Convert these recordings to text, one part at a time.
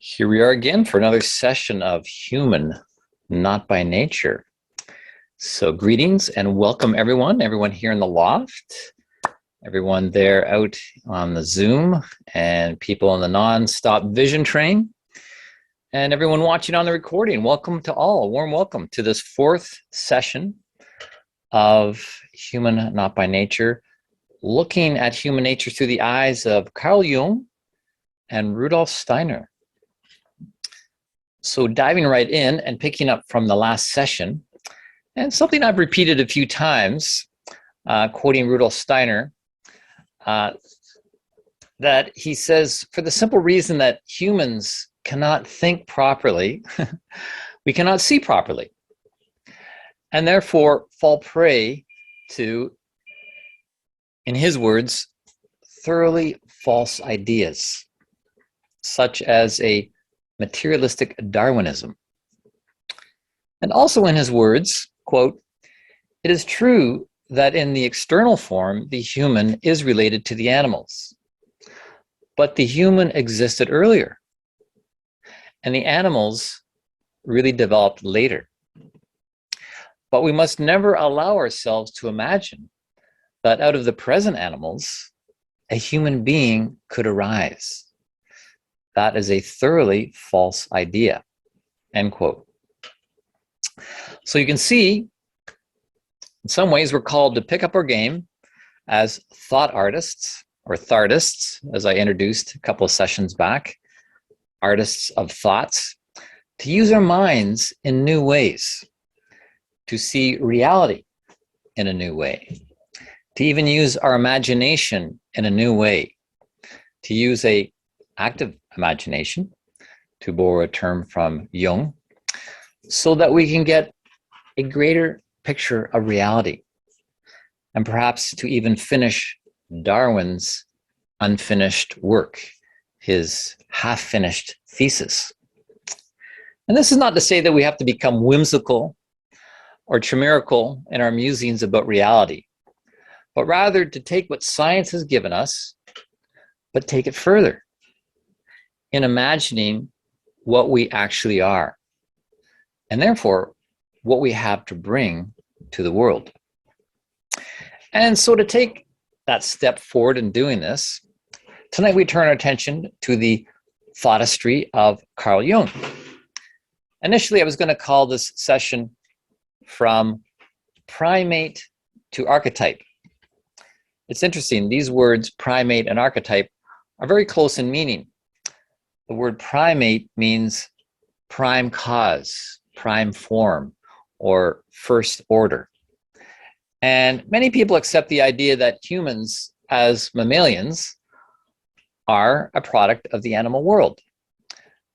Here we are again for another session of Human, Not by Nature. So greetings and welcome everyone here in the loft, everyone there out on the Zoom, and people on the non-stop vision train, and everyone watching on the recording. Welcome to all, a warm welcome to this fourth session of Human, Not by Nature, looking at human nature through the eyes of Carl Jung and Rudolf Steiner. So diving right in and picking up from the last session, and something I've repeated a few times, quoting Rudolf Steiner, that he says, for the simple reason that humans cannot think properly, we cannot see properly, and therefore fall prey to, in his words, thoroughly false ideas, such as a materialistic Darwinism. And also in his words, quote, "It is true that in the external form, the human is related to the animals, but the human existed earlier, and the animals really developed later. But we must never allow ourselves to imagine that out of the present animals, a human being could arise. That is a thoroughly false idea," end quote. So you can see, in some ways, we're called to pick up our game as thought artists, or thartists, as I introduced a couple of sessions back, artists of thoughts, to use our minds in new ways, to see reality in a new way, to even use our imagination in a new way, to use a active imagination, to borrow a term from Jung, so that we can get a greater picture of reality, and perhaps to even finish Darwin's unfinished work, his half-finished thesis. And this is not to say that we have to become whimsical or chimerical in our musings about reality, but rather to take what science has given us, but take it further in imagining what we actually are, and therefore what we have to bring to the world. And so to take that step forward in doing this, tonight we turn our attention to the thoughtistry of Carl Jung. Initially, I was going to call this session From Primate to Archetype. It's interesting, these words, primate and archetype, are very close in meaning. The word primate means prime cause, prime form, or first order. And many people accept the idea that humans, as mammalians, are a product of the animal world,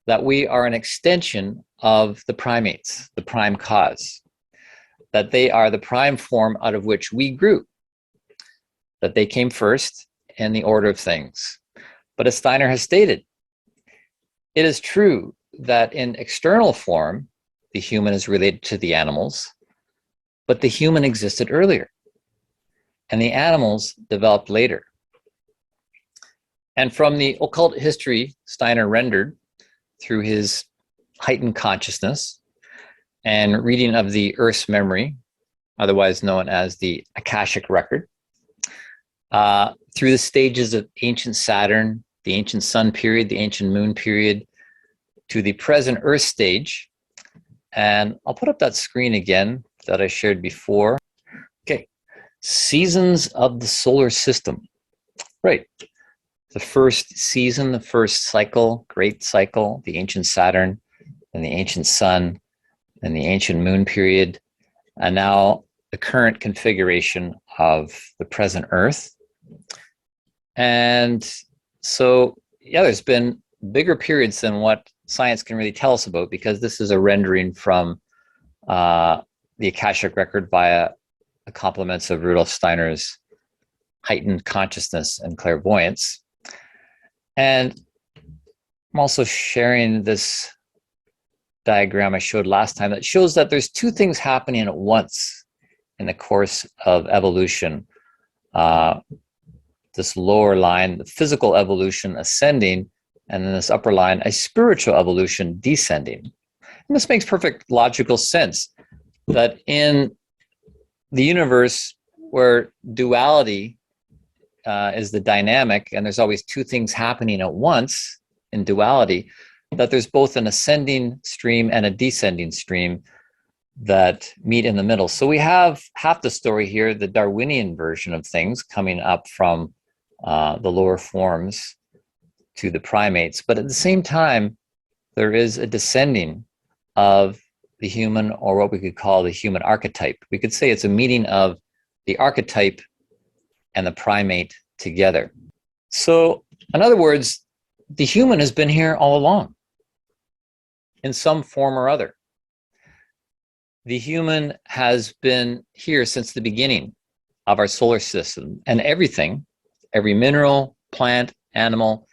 that we are an extension of the primates, the prime cause, that they are the prime form out of which we grew, that they came first in the order of things. But as Steiner has stated, it is true that in external form, the human is related to the animals, but the human existed earlier, and the animals developed later. And from the occult history Steiner rendered through his heightened consciousness and reading of the Earth's memory, otherwise known as the Akashic Record, through the stages of ancient Saturn, the ancient Sun period, the ancient Moon period, to the present Earth stage. And I'll put up that screen again that I shared before. Okay, seasons of the solar system. Right, the first season, the first cycle, great cycle, the ancient Saturn, and the ancient Sun, and the ancient Moon period, and now the current configuration of the present Earth. And so, yeah, there's been bigger periods than what science can really tell us about, because this is a rendering from the Akashic Record via the complements of Rudolf Steiner's heightened consciousness and clairvoyance. And I'm also sharing this diagram I showed last time that shows that there's two things happening at once in the course of evolution. This lower line, the physical evolution ascending, and in this upper line, a spiritual evolution descending. And this makes perfect logical sense that in the universe where duality is the dynamic, and there's always two things happening at once in duality, that there's both an ascending stream and a descending stream that meet in the middle. So we have half the story here, the Darwinian version of things, coming up from the lower forms to the primates. But at the same time, there is a descending of the human, or what we could call the human archetype. We could say it's a meeting of the archetype and the primate together. So, in other words, the human has been here all along in some form or other. The human has been here since the beginning of our solar system, and everything, every mineral, plant, animal,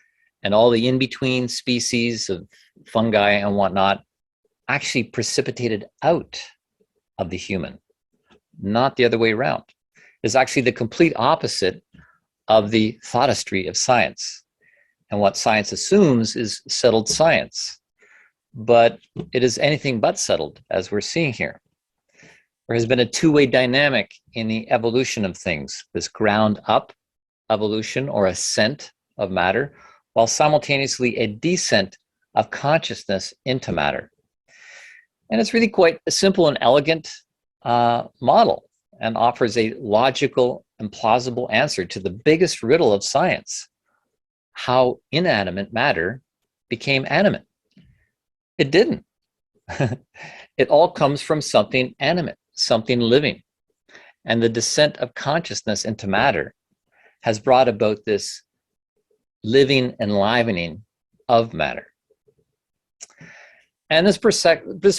and all the in-between species of fungi and whatnot actually precipitated out of the human, not the other way around. It's actually the complete opposite of the thoughtistry of science. And what science assumes is settled science. But it is anything but settled, as we're seeing here. There has been a two-way dynamic in the evolution of things, this ground-up evolution or ascent of matter, while simultaneously a descent of consciousness into matter. And it's really quite a simple and elegant model, and offers a logical and plausible answer to the biggest riddle of science: how inanimate matter became animate. It didn't. It all comes from something animate, something living. And the descent of consciousness into matter has brought about this living enlivening of matter. And this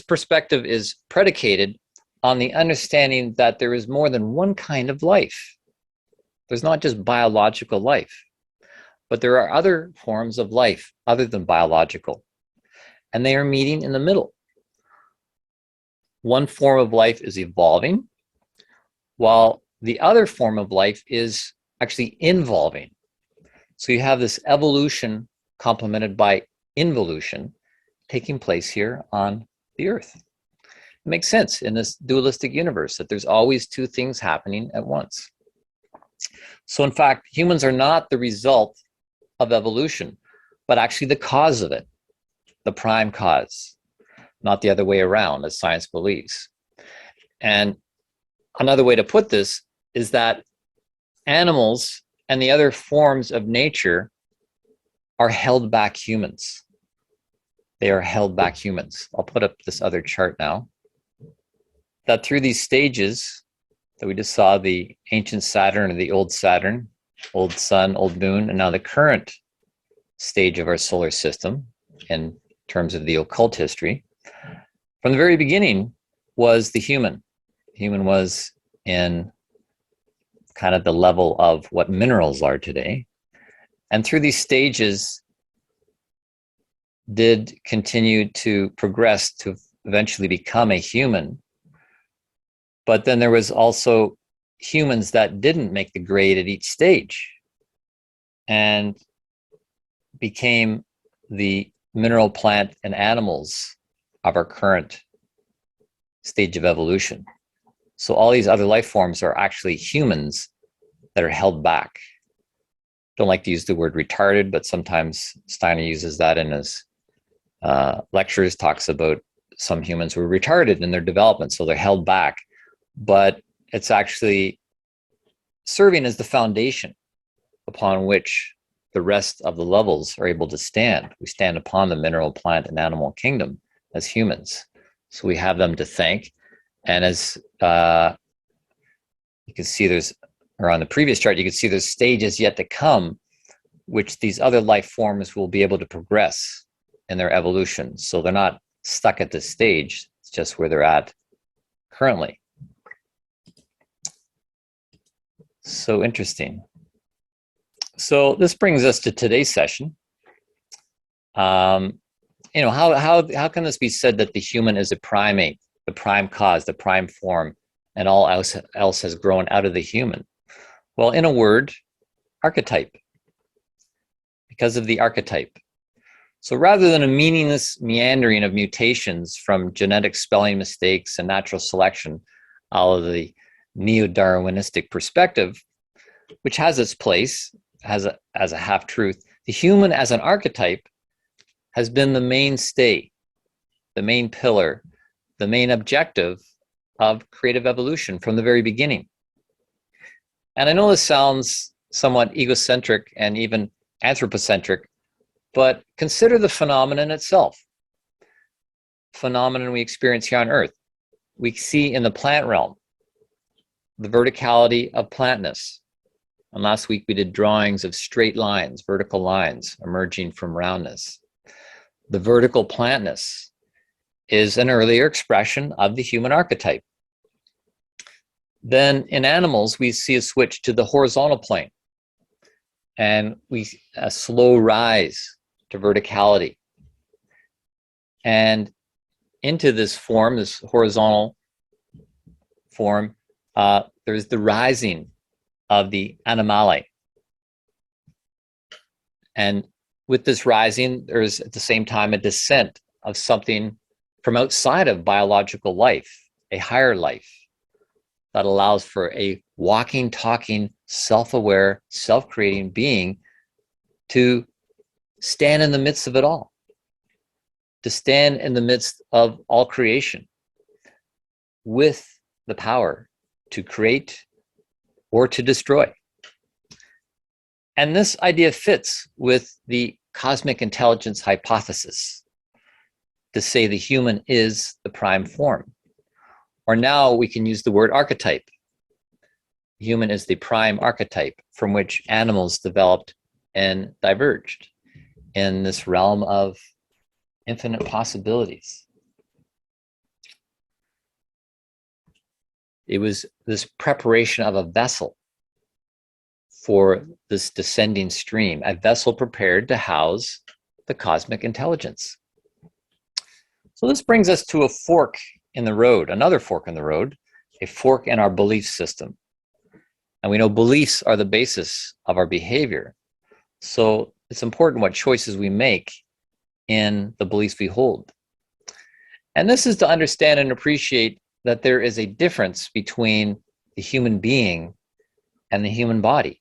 perspective is predicated on the understanding that there is more than one kind of life. There's not just biological life, but there are other forms of life other than biological, and they are meeting in the middle. One form of life is evolving, while the other form of life is actually involving. So you have this evolution complemented by involution taking place here on the earth. It makes sense in this dualistic universe that there's always two things happening at once. So in fact, humans are not the result of evolution, but actually the cause of it, the prime cause, not the other way around, as science believes. And another way to put this is that animals and the other forms of nature are held back humans. They are held back humans. I'll put up this other chart now. That through these stages that we just saw, the ancient Saturn or the old Saturn, old sun, old moon, and now the current stage of our solar system in terms of the occult history, from the very beginning was the human. The human was in kind of the level of what minerals are today. And through these stages did continue to progress to eventually become a human. But then there was also humans that didn't make the grade at each stage and became the mineral, plant, and animals of our current stage of evolution. So all these other life forms are actually humans that are held back. Don't like to use the word retarded, but sometimes Steiner uses that in his lectures, talks about some humans were retarded in their development, so they're held back. But it's actually serving as the foundation upon which the rest of the levels are able to stand. We stand upon the mineral, plant, and animal kingdom as humans. So we have them to thank. And as you can see, or on the previous chart, you can see there's stages yet to come, which these other life forms will be able to progress in their evolution. So they're not stuck at this stage. It's just where they're at currently. So interesting. So this brings us to today's session. How can this be said that the human is a primate, the prime cause, the prime form, and all else has grown out of the human? Well, in a word, archetype. Because of the archetype. So rather than a meaningless meandering of mutations from genetic spelling mistakes and natural selection out of the neo-Darwinistic perspective, which has its place as a half-truth, the human as an archetype has been the mainstay, the main pillar, the main objective of creative evolution from the very beginning. And I know this sounds somewhat egocentric and even anthropocentric, but consider the phenomenon itself. Phenomenon we experience here on Earth. We see in the plant realm the verticality of plantness. And last week we did drawings of straight lines, vertical lines emerging from roundness. The vertical plantness is an earlier expression of the human archetype. Then in animals, we see a switch to the horizontal plane, and we a slow rise to verticality. And into this form, this horizontal form, there's the rising of the animale. And with this rising, there's at the same time a descent of something from outside of biological life, a higher life that allows for a walking, talking, self-aware, self-creating being to stand in the midst of it all, to stand in the midst of all creation with the power to create or to destroy. And this idea fits with the cosmic intelligence hypothesis to say the human is the prime form. Or now we can use the word archetype. Human is the prime archetype from which animals developed and diverged in this realm of infinite possibilities. It was this preparation of a vessel for this descending stream, a vessel prepared to house the cosmic intelligence. So this brings us to a fork in the road, another fork in the road, a fork in our belief system. And we know beliefs are the basis of our behavior. So it's important what choices we make in the beliefs we hold. And this is to understand and appreciate that there is a difference between the human being and the human body.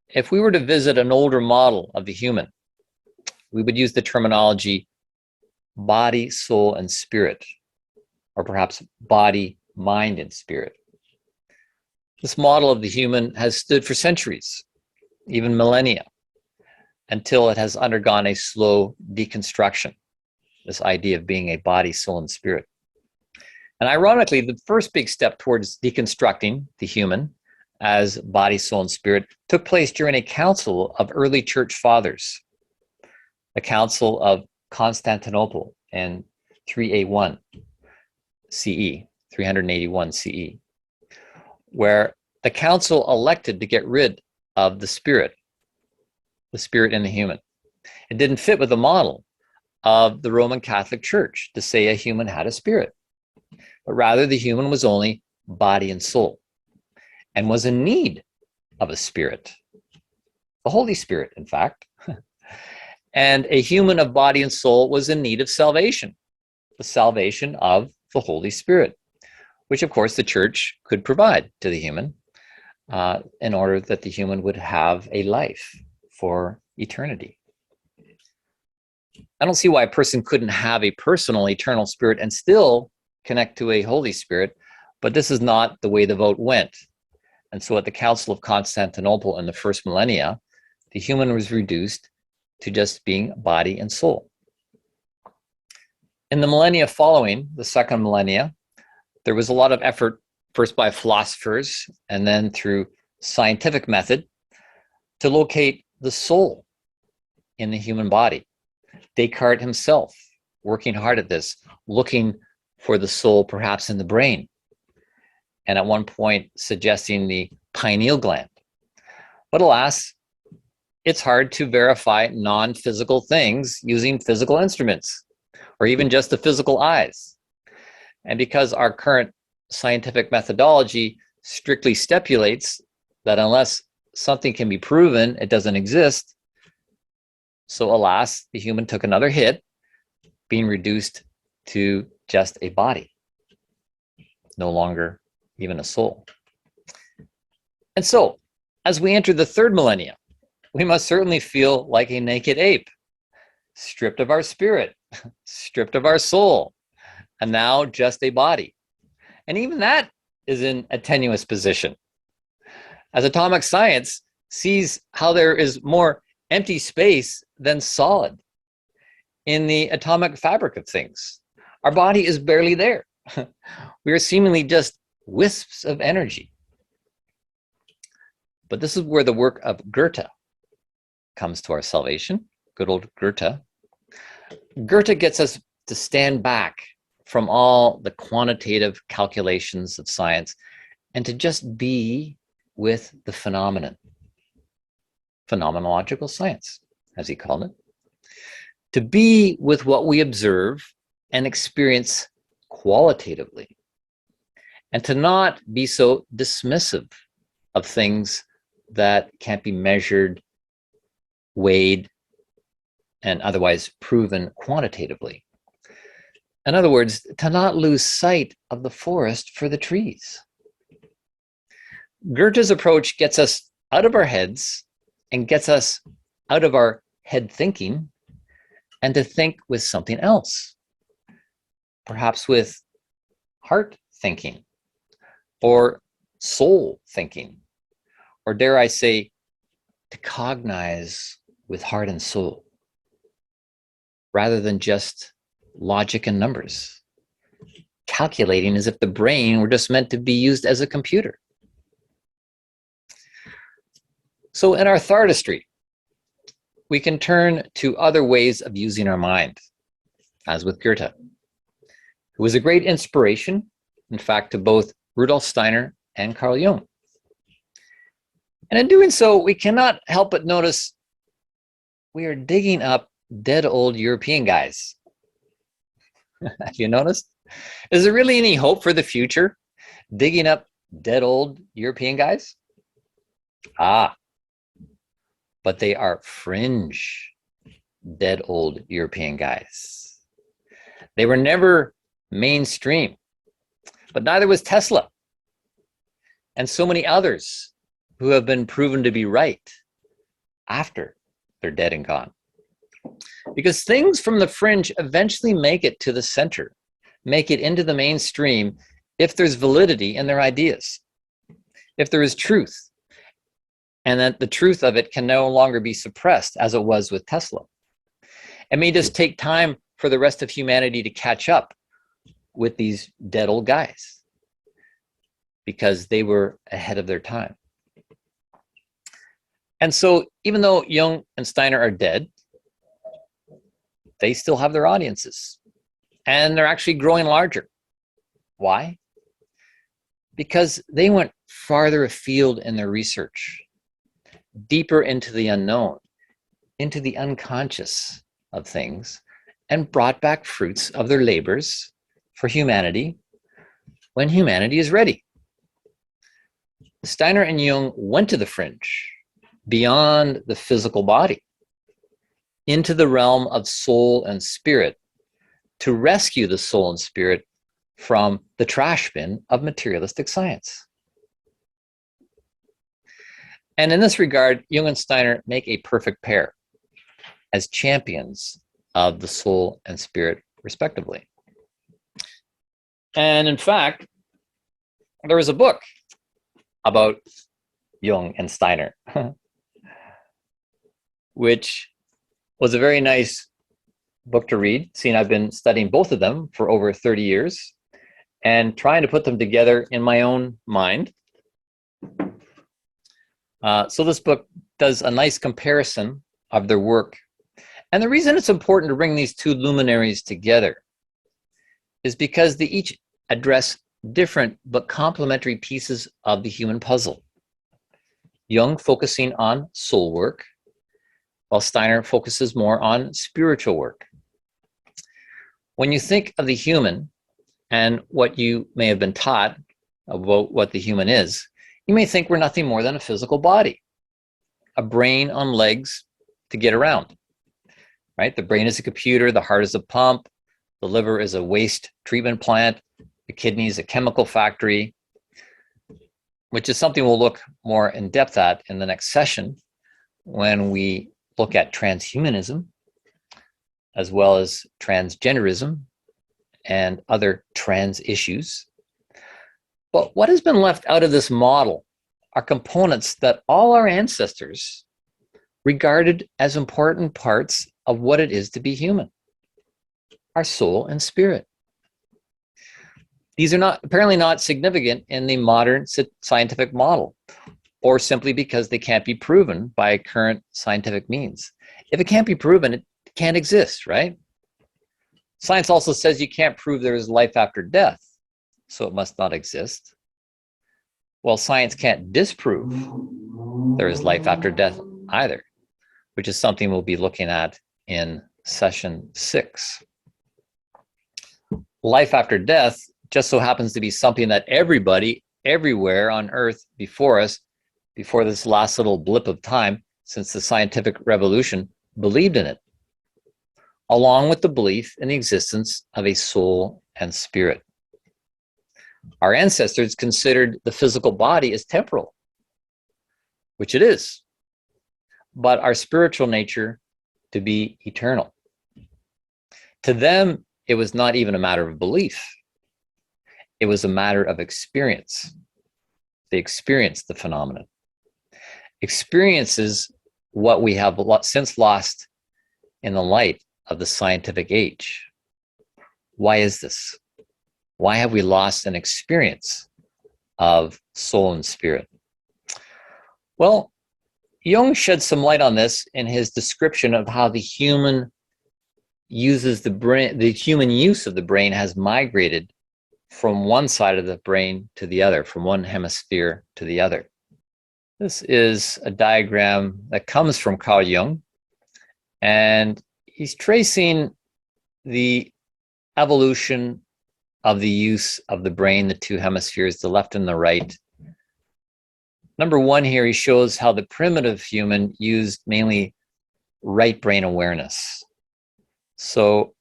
If we were to visit an older model of the human, we would use the terminology body, soul, and spirit, or perhaps body, mind, and spirit. This model of the human has stood for centuries, even millennia, until it has undergone a slow deconstruction, this idea of being a body, soul, and spirit. And ironically, the first big step towards deconstructing the human as body, soul, and spirit took place during a council of early church fathers, the Council of Constantinople in 381 CE, 381 CE, where the council elected to get rid of the spirit in the human. It didn't fit with the model of the Roman Catholic Church to say a human had a spirit, but rather the human was only body and soul and was in need of a spirit, the Holy Spirit, in fact. And a human of body and soul was in need of salvation, the salvation of the Holy Spirit, which of course the church could provide to the human in order that the human would have a life for eternity. I don't see why a person couldn't have a personal eternal spirit and still connect to a Holy Spirit, but this is not the way the vote went. And so at the Council of Constantinople in the first millennia, the human was reduced to just being body and soul. In the millennia following, the second millennia, there was a lot of effort, first by philosophers and then through scientific method, to locate the soul in the human body. Descartes himself, working hard at this, looking for the soul perhaps in the brain, and at one point suggesting the pineal gland. But alas, it's hard to verify non-physical things using physical instruments, or even just the physical eyes. And because our current scientific methodology strictly stipulates that unless something can be proven, it doesn't exist, So alas, the human took another hit, being reduced to just a body, no longer even a soul. And so, as we enter the third millennium, we must certainly feel like a naked ape, stripped of our spirit, stripped of our soul, and now just a body. And even that is in a tenuous position, as atomic science sees how there is more empty space than solid in the atomic fabric of things. Our body is barely there. We are seemingly just wisps of energy. But this is where the work of Goethe comes to our salvation. Good old Goethe. Goethe gets us to stand back from all the quantitative calculations of science and to just be with the phenomenon. Phenomenological science, as he called it. To be with what we observe and experience qualitatively, and to not be so dismissive of things that can't be measured, weighed, and otherwise proven quantitatively. In other words, to not lose sight of the forest for the trees. Goethe's approach gets us out of our heads and gets us out of our head thinking and to think with something else, perhaps with heart thinking or soul thinking, or dare I say, to cognize with heart and soul, rather than just logic and numbers, calculating as if the brain were just meant to be used as a computer. So in our thardistry, we can turn to other ways of using our mind, as with Goethe, who was a great inspiration, in fact, to both Rudolf Steiner and Carl Jung. And in doing so, we cannot help but notice we are digging up dead old European guys. Have you noticed? Is there really any hope for the future, digging up dead old European guys? But they are fringe dead old European guys. They were never mainstream, but neither was Tesla and so many others who have been proven to be right after they're dead and gone. Because things from the fringe eventually make it to the center, make it into the mainstream if there's validity in their ideas, if there is truth, and that the truth of it can no longer be suppressed as it was with Tesla. It may just take time for the rest of humanity to catch up with these dead old guys because they were ahead of their time. And so even though Jung and Steiner are dead, they still have their audiences and they're actually growing larger. Why? Because they went farther afield in their research, deeper into the unknown, into the unconscious of things, and brought back fruits of their labors for humanity when humanity is ready. Steiner and Jung went to the fringe, beyond the physical body, into the realm of soul and spirit, to rescue the soul and spirit from the trash bin of materialistic science. And in this regard, Jung and Steiner make a perfect pair as champions of the soul and spirit, respectively. And in fact, there was a book about Jung and Steiner, which was a very nice book to read, seeing I've been studying both of them for over 30 years and trying to put them together in my own mind. So this book does a nice comparison of their work. And the reason it's important to bring these two luminaries together is because they each address different but complementary pieces of the human puzzle. Jung focusing on soul work, while Steiner focuses more on spiritual work. When you think of the human and what you may have been taught about what the human is, you may think we're nothing more than a physical body, a brain on legs to get around. right? The brain is a computer, the heart is a pump, the liver is a waste treatment plant, the kidney is a chemical factory, which is something we'll look more in depth at in the next session when we look at transhumanism, as well as transgenderism and other trans issues. But what has been left out of this model are components that all our ancestors regarded as important parts of what it is to be human: our soul and spirit. These are apparently not significant in the modern scientific model, or simply because they can't be proven by current scientific means. If it can't be proven, it can't exist, right? Science also says you can't prove there is life after death, so it must not exist. Well, science can't disprove there is life after death either, which is something we'll be looking at in session 6. Life after death just so happens to be something that everybody, everywhere on Earth before us, before this last little blip of time since the scientific revolution, believed in it, along with the belief in the existence of a soul and spirit. Our ancestors considered the physical body as temporal, which it is, but our spiritual nature to be eternal. To them, it was not even a matter of belief. It was a matter of experience. They experienced the phenomenon. Experience is what we have since lost in the light of the scientific age. Why is this? Why have we lost an experience of soul and spirit? Well, Jung shed some light on this in his description of how the human uses the brain. The human use of the brain has migrated from one side of the brain to the other, from one hemisphere to the other. This is a diagram that comes from Carl Jung, and he's tracing the evolution of the use of the brain, the two hemispheres, the left and the right. Number one here, he shows how the primitive human used mainly right brain awareness. So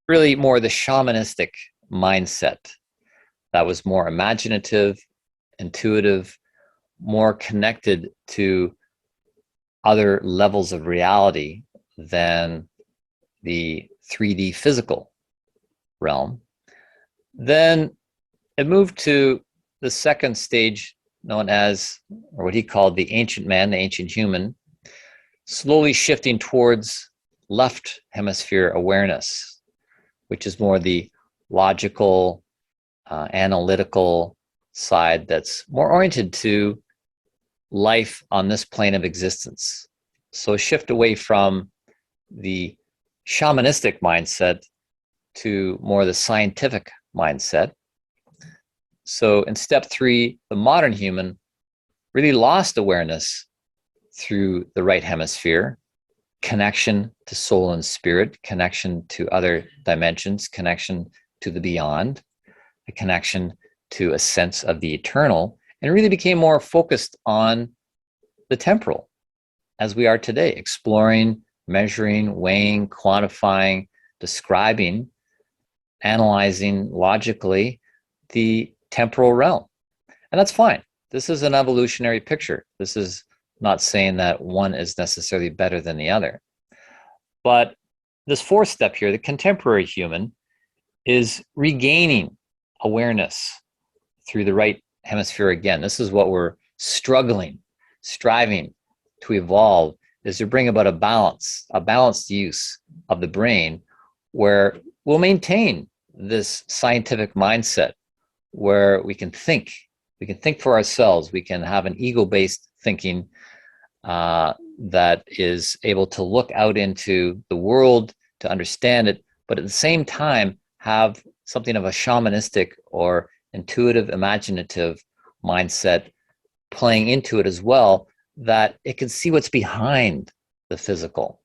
really more the shamanistic mindset that was more imaginative, intuitive, more connected to other levels of reality than the 3D physical realm. Then it moved to the second stage, known as, or what he called the ancient man, the ancient human, slowly shifting towards left hemisphere awareness, which is more the logical, analytical side that's more oriented to life on this plane of existence. So a shift away from the shamanistic mindset to more the scientific mindset. So in step 3, the modern human really lost awareness through the right hemisphere, connection to soul and spirit, connection to other dimensions, connection to the beyond, a connection to a sense of the eternal, and really became more focused on the temporal, as we are today, exploring, measuring, weighing, quantifying, describing, analyzing logically the temporal realm. And that's fine. This is an evolutionary picture. This is not saying that one is necessarily better than the other. But this 4th step here, the contemporary human, is regaining awareness through the right hemisphere again. This is what we're striving to evolve, is to bring about a balanced use of the brain, where we'll maintain this scientific mindset, where we can think for ourselves, we can have an ego-based thinking that is able to look out into the world to understand it, but at the same time have something of a shamanistic or intuitive, imaginative mindset playing into it as well, that it can see what's behind the physical,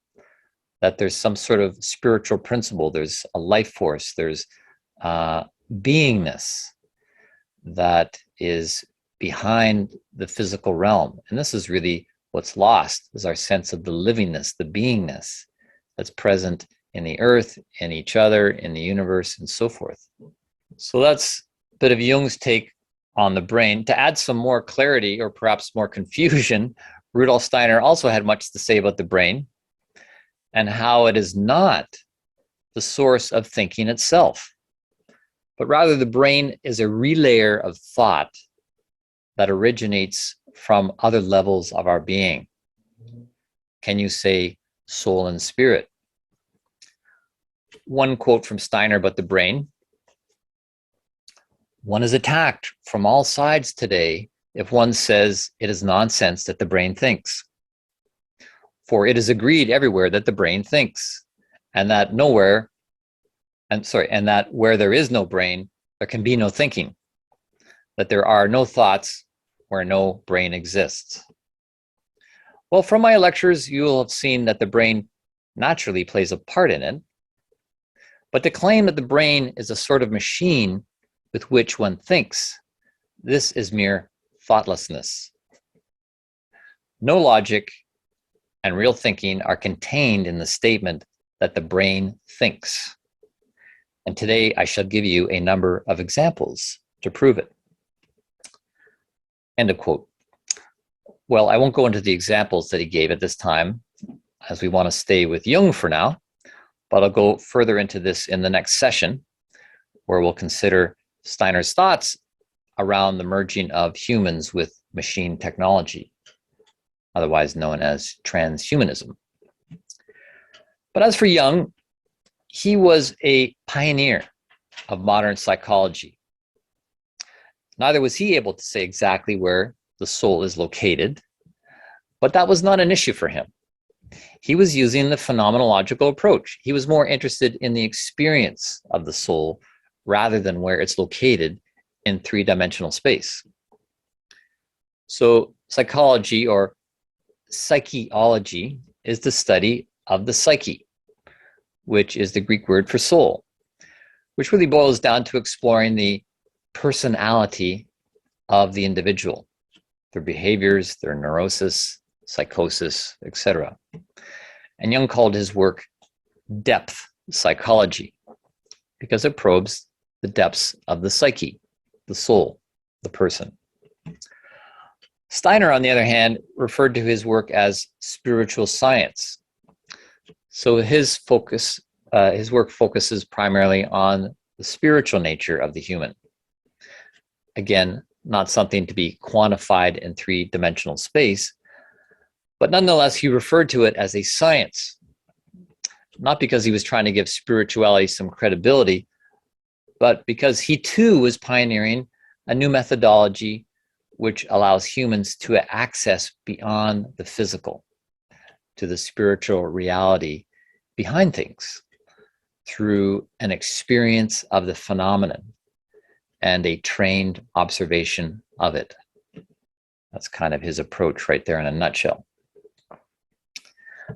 that there's some sort of spiritual principle, there's a life force, there's beingness that is behind the physical realm. And this is really what's lost, is our sense of the livingness, the beingness, that's present in the earth, in each other, in the universe, and so forth. So that's a bit of Jung's take on the brain. To add some more clarity, or perhaps more confusion, Rudolf Steiner also had much to say about the brain and how it is not the source of thinking itself, but rather the brain is a relayer of thought that originates from other levels of our being. Can you say soul and spirit? One quote from Steiner about the brain: "One is attacked from all sides today if one says it is nonsense that the brain thinks. For it is agreed everywhere that the brain thinks, and that and that where there is no brain, there can be no thinking, that there are no thoughts where no brain exists." Well, from my lectures, you will have seen that the brain naturally plays a part in it, but to claim that the brain is a sort of machine with which one thinks, this is mere thoughtlessness. No logic and real thinking are contained in the statement that the brain thinks. And today I shall give you a number of examples to prove it. End of quote. Well, I won't go into the examples that he gave at this time, as we want to stay with Jung for now, but I'll go further into this in the next session, where we'll consider Steiner's thoughts around the merging of humans with machine technology, otherwise known as transhumanism. But as for Jung, he was a pioneer of modern psychology. Neither was he able to say exactly where the soul is located, but that was not an issue for him. He was using the phenomenological approach. He was more interested in the experience of the soul rather than where it's located in three-dimensional space. So psychology, or psycheology, is the study of the psyche, which is the Greek word for soul, which really boils down to exploring the personality of the individual, their behaviors, their neurosis, psychosis, etc. And Jung called his work depth psychology, because it probes the depths of the psyche, the soul, the person. Steiner, on the other hand, referred to his work as spiritual science. So his work focuses primarily on the spiritual nature of the human. Again, not something to be quantified in three-dimensional space, but nonetheless, he referred to it as a science, not because he was trying to give spirituality some credibility, but because he too was pioneering a new methodology which allows humans to access beyond the physical to the spiritual reality behind things through an experience of the phenomenon and a trained observation of it. That's kind of his approach right there in a nutshell.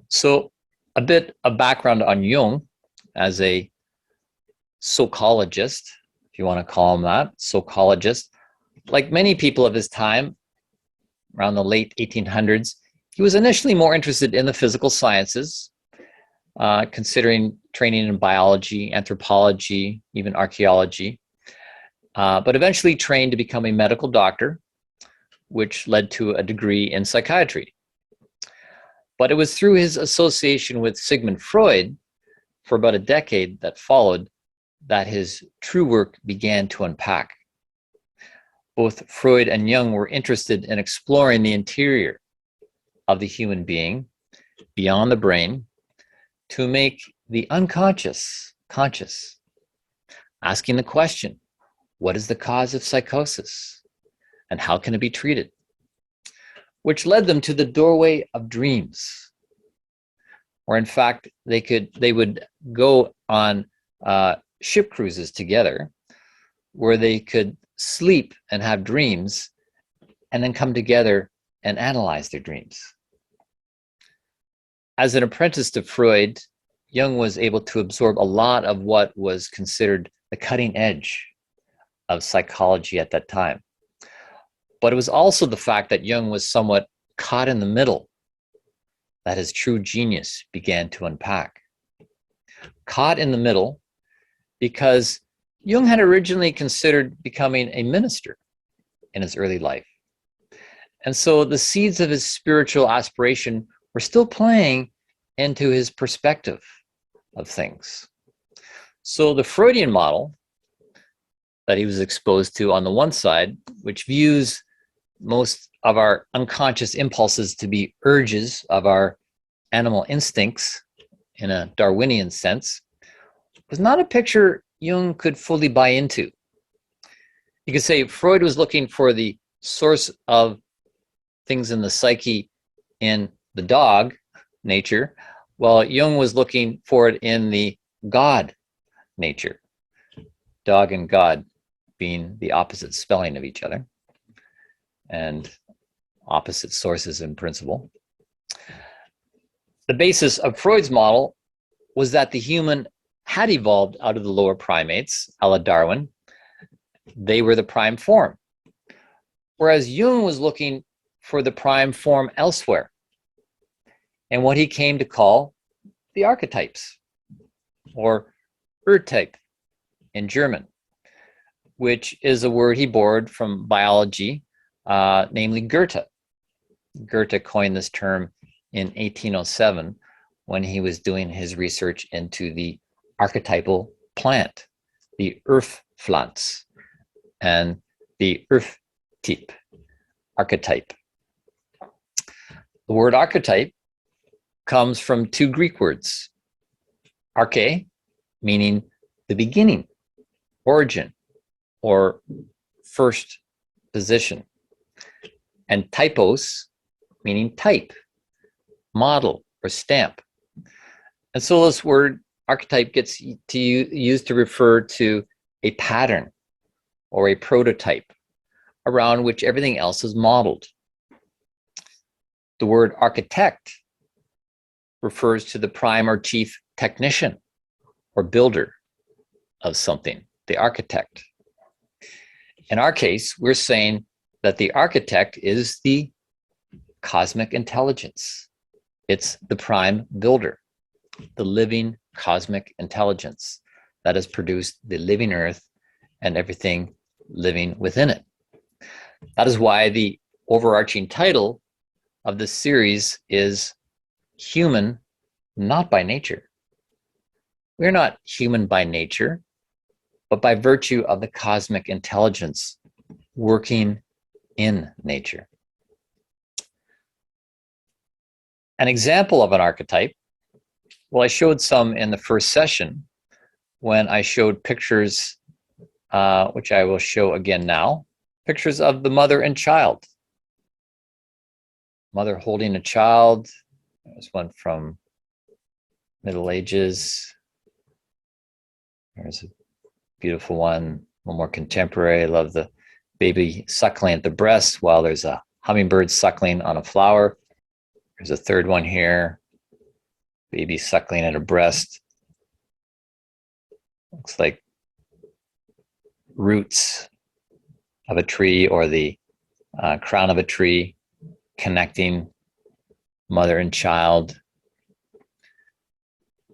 So a bit of background on Jung as a Socologist, if you want to call him that, Socologist. Like many people of his time, around the late 1800s, he was initially more interested in the physical sciences, considering training in biology, anthropology, even archaeology, but eventually trained to become a medical doctor, which led to a degree in psychiatry. But it was through his association with Sigmund Freud for about a decade that followed that his true work began to unpack. Both Freud and Jung were interested in exploring the interior of the human being, beyond the brain, to make the unconscious conscious, asking the question, what is the cause of psychosis and how can it be treated? Which led them to the doorway of dreams, where in fact they would go on ship cruises together, where they could sleep and have dreams, and then come together and analyze their dreams. As an apprentice to Freud, Jung was able to absorb a lot of what was considered the cutting edge of psychology at that time. But it was also the fact that Jung was somewhat caught in the middle that his true genius began to unpack. caught in the middle, because Jung had originally considered becoming a minister in his early life. And so the seeds of his spiritual aspiration were still playing into his perspective of things. So the Freudian model that he was exposed to on the one side, which views most of our unconscious impulses to be urges of our animal instincts in a Darwinian sense, was not a picture Jung could fully buy into. You could say Freud was looking for the source of things in the psyche in the dog nature, while Jung was looking for it in the God nature. Dog and God being the opposite spelling of each other and opposite sources in principle. The basis of Freud's model was that the human had evolved out of the lower primates, a la Darwin. They were the prime form. Whereas Jung was looking for the prime form elsewhere, and what he came to call the archetypes, or Urtype in German, which is a word he borrowed from biology, namely Goethe. Goethe coined this term in 1807 when he was doing his research into the archetypal plant, the Urpflanze, and the Urtype, archetype. The word archetype comes from two Greek words, arche, meaning the beginning, origin, or first position, and typos, meaning type, model, or stamp. And so this word archetype gets used to refer to a pattern or a prototype around which everything else is modeled. The word architect refers to the prime or chief technician or builder of something, the architect. In our case, we're saying that the architect is the cosmic intelligence. It's the prime builder, the living cosmic intelligence that has produced the living earth and everything living within it. That is why the overarching title of this series is Human, Not by Nature. We're not human by nature, but by virtue of the cosmic intelligence working in nature. An example of an archetype, well, I showed some in the first session when I showed pictures, which I will show again now, pictures of the mother and child. Mother holding a child. There's one from Middle Ages. There's a beautiful one more contemporary. I love the baby suckling at the breast while there's a hummingbird suckling on a flower. There's a third one here, baby suckling at a breast. Looks like roots of a tree or the crown of a tree connecting mother and child.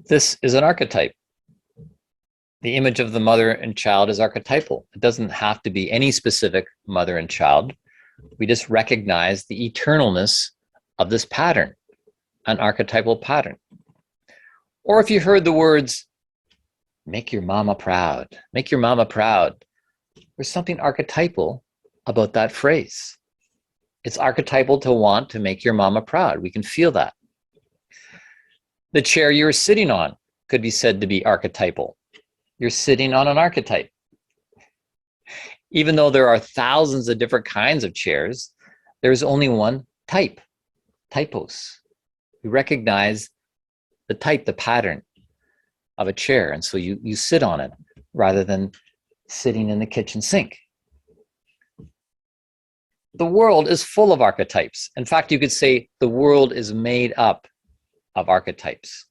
This is an archetype. The image of the mother and child is archetypal. It doesn't have to be any specific mother and child. We just recognize the eternalness of this pattern, an archetypal pattern. Or if you heard the words, make your mama proud, make your mama proud, there's something archetypal about that phrase. It's archetypal to want to make your mama proud. We can feel that. The chair you're sitting on could be said to be archetypal. You're sitting on an archetype. Even though there are thousands of different kinds of chairs, there's only one type, typos. We recognize the type, the pattern of a chair, and so you sit on it rather than sitting in the kitchen sink. The world is full of archetypes. In fact, you could say the world is made up of archetypes.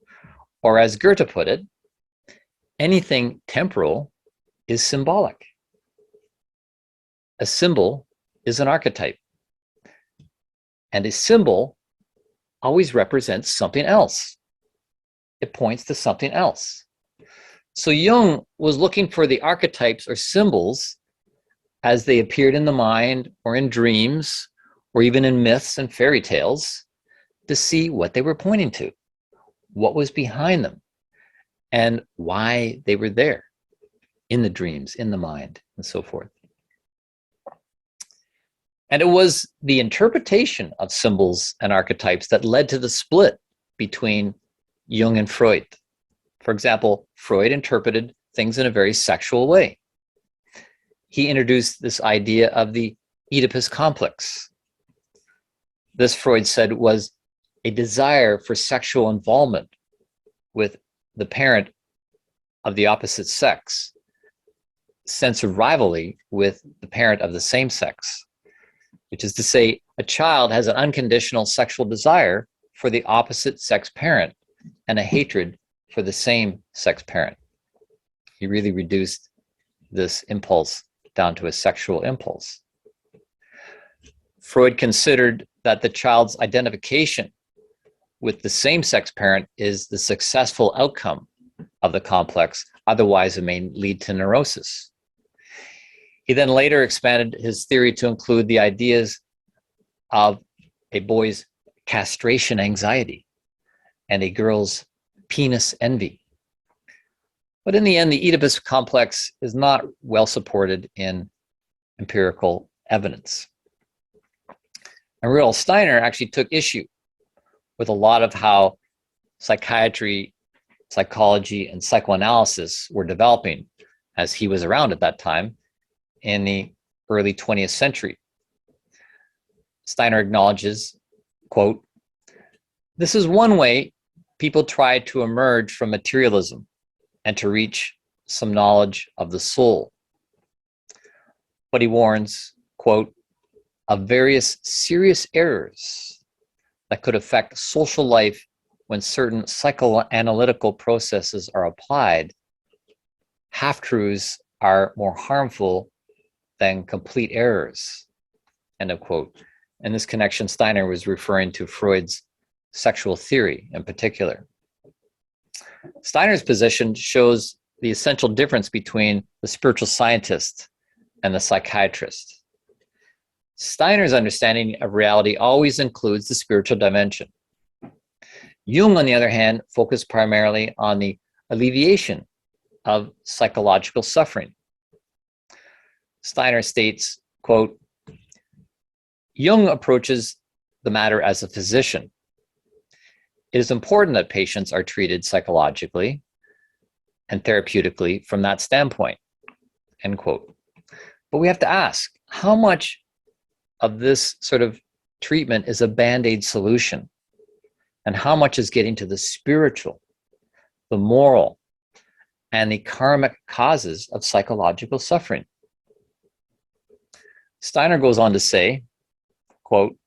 Or as Goethe put it, anything temporal is symbolic. A symbol is an archetype. And a symbol always represents something else. it points to something else. So Jung was looking for the archetypes or symbols as they appeared in the mind or in dreams or even in myths and fairy tales to see what they were pointing to, what was behind them, and why they were there in the dreams, in the mind, and so forth. And it was the interpretation of symbols and archetypes that led to the split between Jung and Freud. For example, Freud interpreted things in a very sexual way. He introduced this idea of the Oedipus complex. This, Freud said, was a desire for sexual involvement with the parent of the opposite sex, sense of rivalry with the parent of the same sex, which is to say, a child has an unconditional sexual desire for the opposite sex parent and a hatred for the same sex parent. He really reduced this impulse down to a sexual impulse. Freud considered that the child's identification with the same sex parent is the successful outcome of the complex, otherwise it may lead to neurosis. He then later expanded his theory to include the ideas of a boy's castration anxiety and a girl's penis envy. But in the end, the Oedipus complex is not well supported in empirical evidence. And Rudolf Steiner actually took issue with a lot of how psychiatry, psychology, and psychoanalysis were developing as he was around at that time in the early 20th century. Steiner acknowledges, quote, "This is one way people try to emerge from materialism and to reach some knowledge of the soul." But he warns, quote, "of various serious errors that could affect social life when certain psychoanalytical processes are applied. Half-truths are more harmful than complete errors," end of quote. In this connection, Steiner was referring to Freud's sexual theory in particular. Steiner's position shows the essential difference between the spiritual scientist and the psychiatrist. Steiner's understanding of reality always includes the spiritual dimension. Jung, on the other hand, focused primarily on the alleviation of psychological suffering. Steiner states, quote, "Jung approaches the matter as a physician. It is important that patients are treated psychologically and therapeutically from that standpoint," end quote. But we have to ask, how much of this sort of treatment is a Band-Aid solution? And how much is getting to the spiritual, the moral, and the karmic causes of psychological suffering? Steiner goes on to say, quote,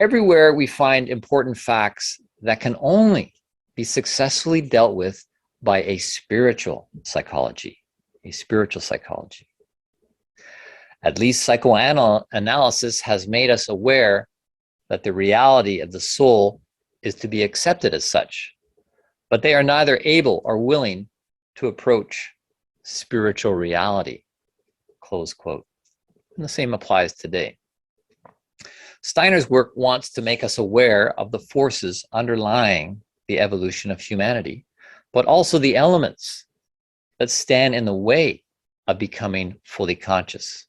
"Everywhere we find important facts that can only be successfully dealt with by a spiritual psychology, At least psychoanalysis has made us aware that the reality of the soul is to be accepted as such, but they are neither able or willing to approach spiritual reality," close quote. And the same applies today. Steiner's work wants to make us aware of the forces underlying the evolution of humanity, but also the elements that stand in the way of becoming fully conscious.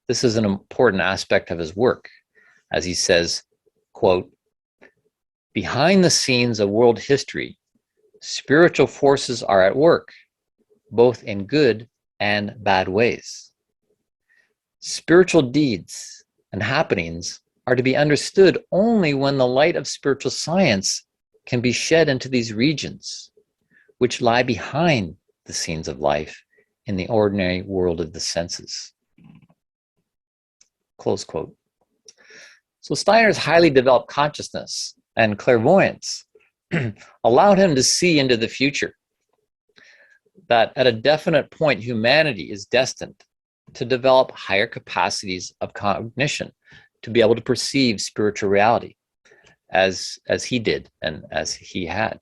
This is an important aspect of his work, as he says, quote, "Behind the scenes of world history, spiritual forces are at work, both in good and bad ways. Spiritual deeds and happenings are to be understood only when the light of spiritual science can be shed into these regions, which lie behind the scenes of life in the ordinary world of the senses," close quote. So Steiner's highly developed consciousness and clairvoyance allowed him to see into the future, that at a definite point, humanity is destined to develop higher capacities of cognition, to be able to perceive spiritual reality as he did and as he had.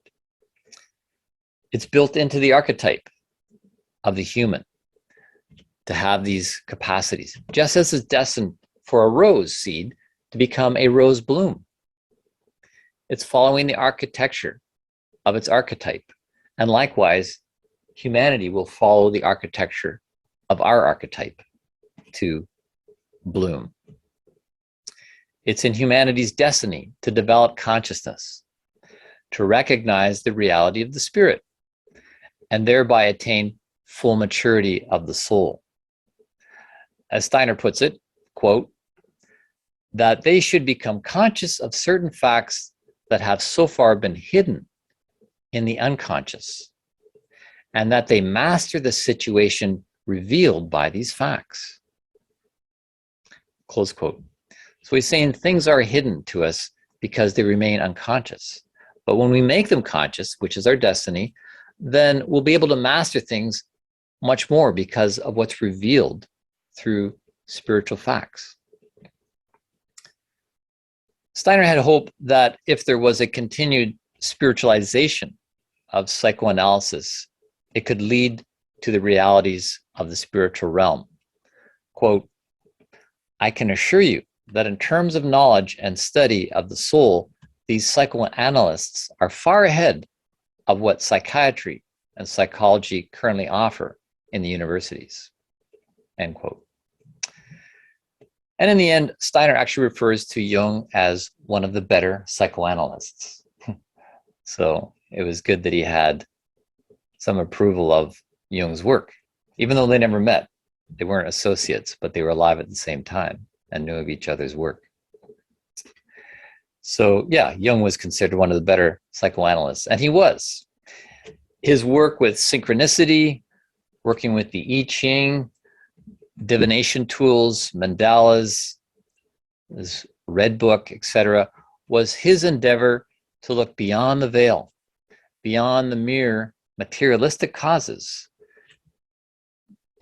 It's built into the archetype of the human to have these capacities, just as it's destined for a rose seed to become a rose bloom. It's following the architecture of its archetype. And likewise, humanity will follow the architecture of our archetype to bloom. It's in humanity's destiny to develop consciousness, to recognize the reality of the spirit, and thereby attain full maturity of the soul. As Steiner puts it, quote, that they should become conscious of certain facts that have so far been hidden in the unconscious, and that they master the situation revealed by these facts. Close quote. So he's saying things are hidden to us because they remain unconscious. But when we make them conscious, which is our destiny, then we'll be able to master things much more because of what's revealed through spiritual facts. Steiner had hope that if there was a continued spiritualization of psychoanalysis, it could lead to the realities of the spiritual realm. Quote, I can assure you that in terms of knowledge and study of the soul, these psychoanalysts are far ahead of what psychiatry and psychology currently offer in the universities, end quote. And in the end, Steiner actually refers to Jung as one of the better psychoanalysts. So it was good that he had some approval of Jung's work, even though they never met. They weren't associates, but they were alive at the same time and knew of each other's work. So yeah, Jung was considered one of the better psychoanalysts, and he was. His work with synchronicity, working with the I Ching, divination tools, mandalas, his red book, etc., was his endeavor to look beyond the veil, beyond the mere materialistic causes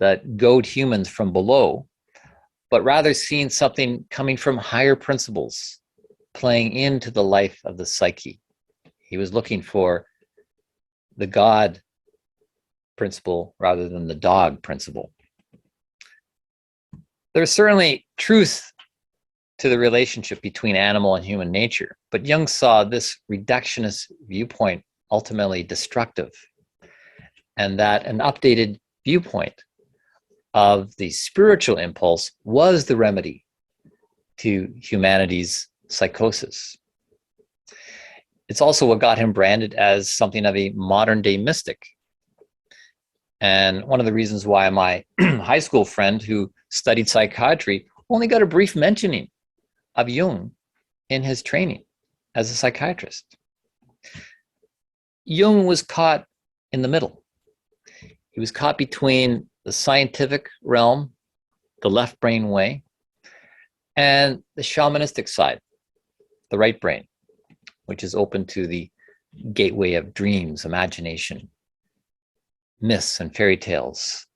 that goad humans from below, but rather seeing something coming from higher principles, playing into the life of the psyche. He was looking for the God principle rather than the dog principle. There's certainly truth to the relationship between animal and human nature, but Jung saw this reductionist viewpoint ultimately destructive, and that an updated viewpoint of the spiritual impulse was the remedy to humanity's psychosis. It's also what got him branded as something of a modern day mystic. And one of the reasons why my high school friend who studied psychiatry only got a brief mentioning of Jung in his training as a psychiatrist. Jung was caught in the middle. He was caught between the scientific realm, the left brain way, and the shamanistic side, the right brain, which is open to the gateway of dreams, imagination, myths and fairy tales,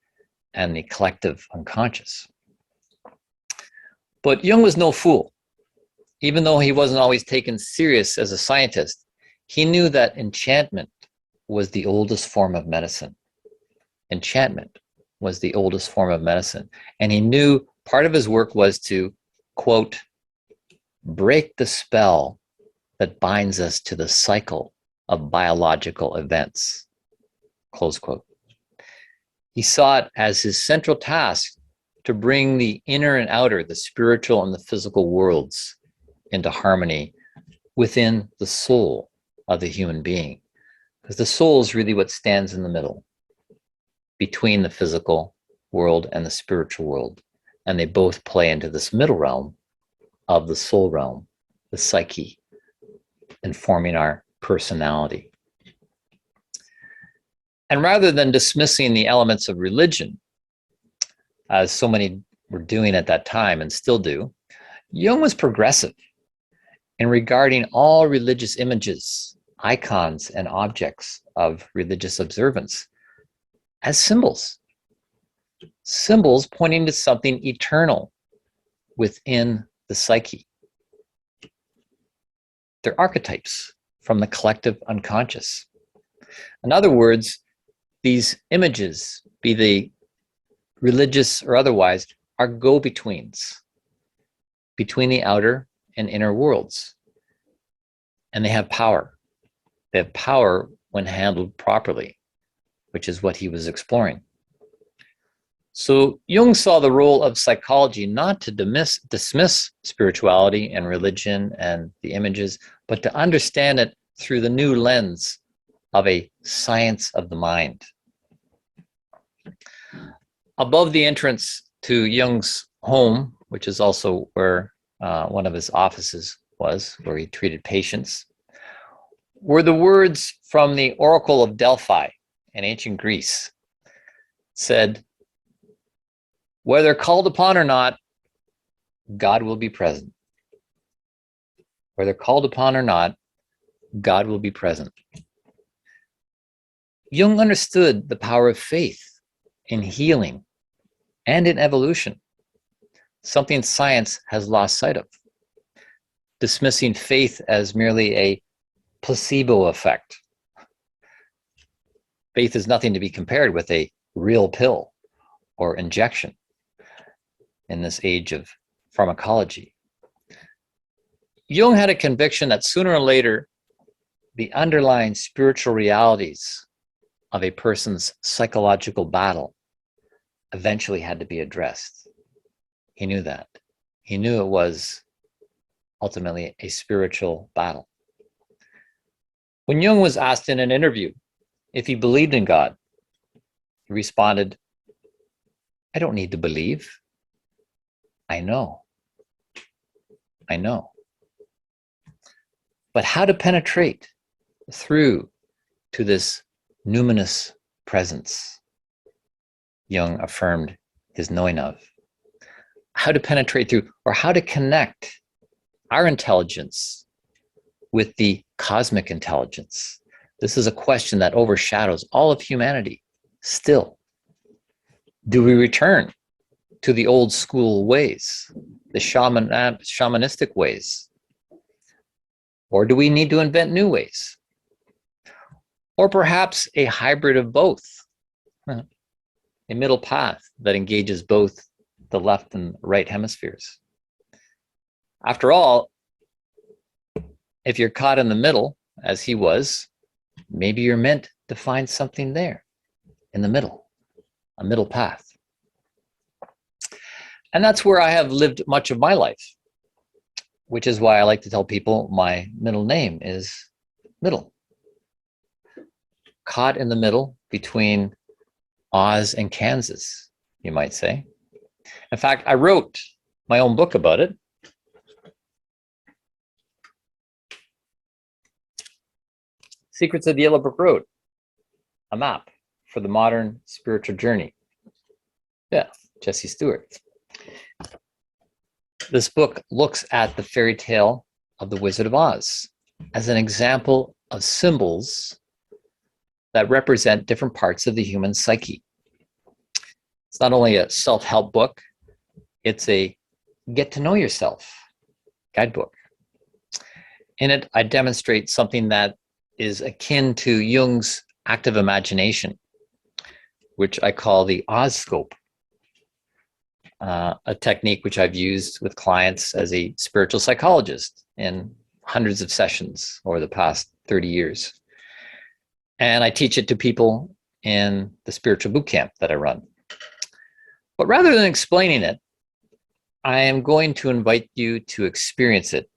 and the collective unconscious. But Jung was no fool. Even though he wasn't always taken serious as a scientist, he knew that enchantment was the oldest form of medicine. Enchantment was the oldest form of medicine. And he knew part of his work was to, quote, break the spell that binds us to the cycle of biological events, close quote. He saw it as his central task to bring the inner and outer, the spiritual and the physical worlds into harmony within the soul of the human being. Because the soul is really what stands in the middle between the physical world and the spiritual world. And they both play into this middle realm of the soul realm, the psyche, informing our personality. And rather than dismissing the elements of religion, as so many were doing at that time and still do, Jung was progressive in regarding all religious images, icons, and objects of religious observance as symbols. Symbols pointing to something eternal within the psyche. They're archetypes from the collective unconscious. In other words, these images, be they religious or otherwise, are go-betweens between the outer and inner worlds. And they have power. They have power when handled properly, which is what he was exploring. So Jung saw the role of psychology not to dismiss spirituality and religion and the images, but to understand it through the new lens of a science of the mind. Above the entrance to Jung's home, which is also where one of his offices was, where he treated patients, were the words from the Oracle of Delphi in ancient Greece. It said, "Whether called upon or not, God will be present." Whether called upon or not, God will be present. Jung understood the power of faith in healing and in evolution, something science has lost sight of, dismissing faith as merely a placebo effect. Faith is nothing to be compared with a real pill or injection in this age of pharmacology. Jung had a conviction that sooner or later, the underlying spiritual realities of a person's psychological battle eventually had to be addressed. He knew that. He knew it was ultimately a spiritual battle. When Jung was asked in an interview if he believed in God, he responded, "I don't need to believe. I know. I know." But how to penetrate through to this numinous presence Jung affirmed his knowing of? How to penetrate through, or how to connect our intelligence with the cosmic intelligence? This is a question that overshadows all of humanity still. Do we return to the old school ways, the shamanistic ways? Or do we need to invent new ways? Or perhaps a hybrid of both, a middle path that engages both the left and right hemispheres. After all, if you're caught in the middle, as he was, maybe you're meant to find something there in the middle, a middle path. And that's where I have lived much of my life, which is why I like to tell people my middle name is Middle. Caught in the middle between Oz and Kansas, you might say. In fact, I wrote my own book about it. Secrets of the Yellow Brick Road, a map for the modern spiritual journey. Yeah, Jesse Stewart. This book looks at the fairy tale of the Wizard of Oz as an example of symbols that represent different parts of the human psyche. It's not only a self-help book, it's a get to know yourself guidebook. In it, I demonstrate something that is akin to Jung's active imagination, which I call the Ozscope, a technique which I've used with clients as a spiritual psychologist in hundreds of sessions over the past 30 years. And I teach it to people in the spiritual boot camp that I run. But rather than explaining it, I am going to invite you to experience it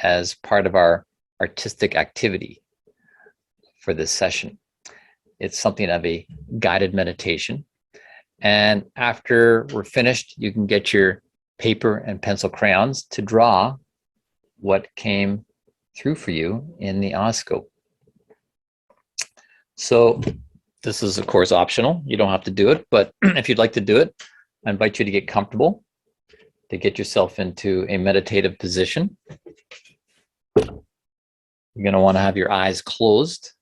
as part of our artistic activity for this session. It's something of a guided meditation. And after we're finished, you can get your paper and pencil crayons to draw what came through for you in the Ozscope. So this is, of course, optional. You don't have to do it, but if you'd like to do it, I invite you to get comfortable, to get yourself into a meditative position. You're going to want to have your eyes closed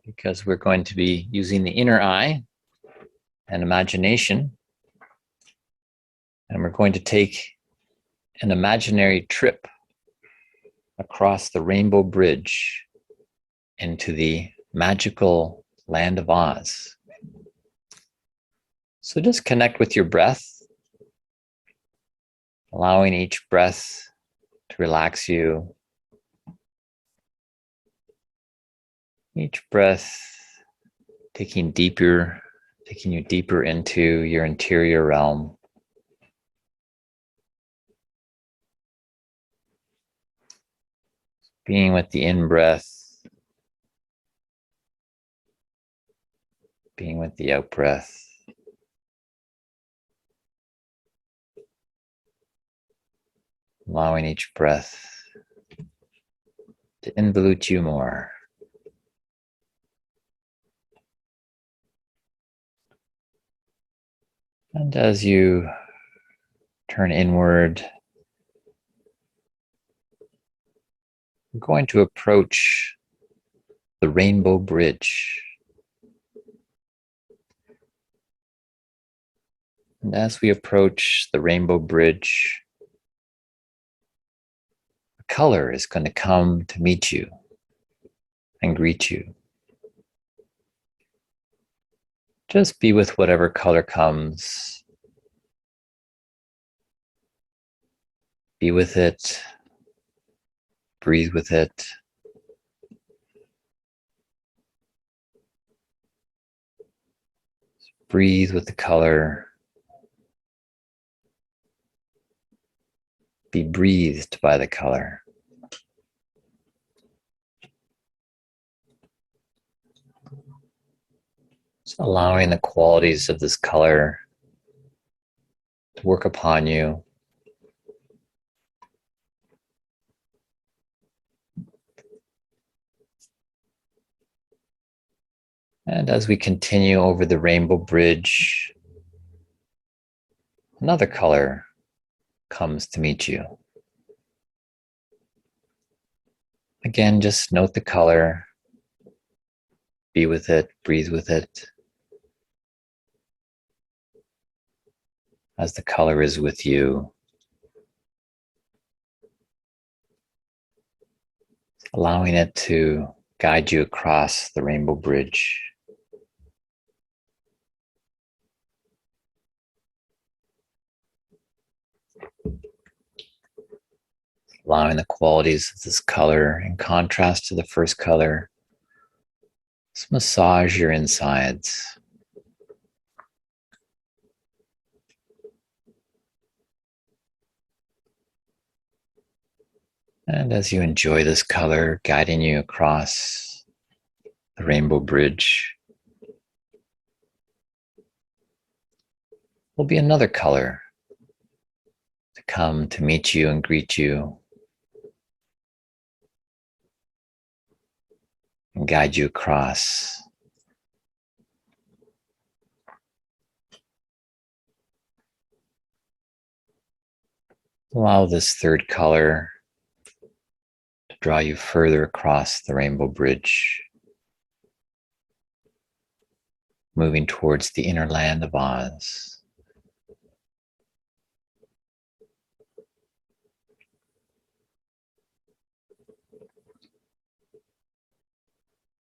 because we're going to be using the inner eye and imagination. And we're going to take an imaginary trip across the Rainbow Bridge into the magical land of Oz. So just connect with your breath, allowing each breath to relax you. Each breath taking you deeper into your interior realm. Being with the in-breath, being with the out-breath. Allowing each breath to involute you more. And as you turn inward, we're going to approach the Rainbow Bridge. And as we approach the Rainbow Bridge, a color is going to come to meet you and greet you. Just be with whatever color comes. Be with it. Breathe with it. Breathe with the color. Be breathed by the color. Just allowing the qualities of this color to work upon you. And as we continue over the Rainbow Bridge, another color comes to meet you. Again, just note the color, be with it, breathe with it, as the color is with you. Allowing it to guide you across the Rainbow Bridge. Allowing the qualities of this color in contrast to the first color. Just massage your insides. And as you enjoy this color guiding you across the Rainbow Bridge, will be another color to come to meet you and greet you and guide you across. Allow this third color to draw you further across the Rainbow Bridge, moving towards the inner land of Oz.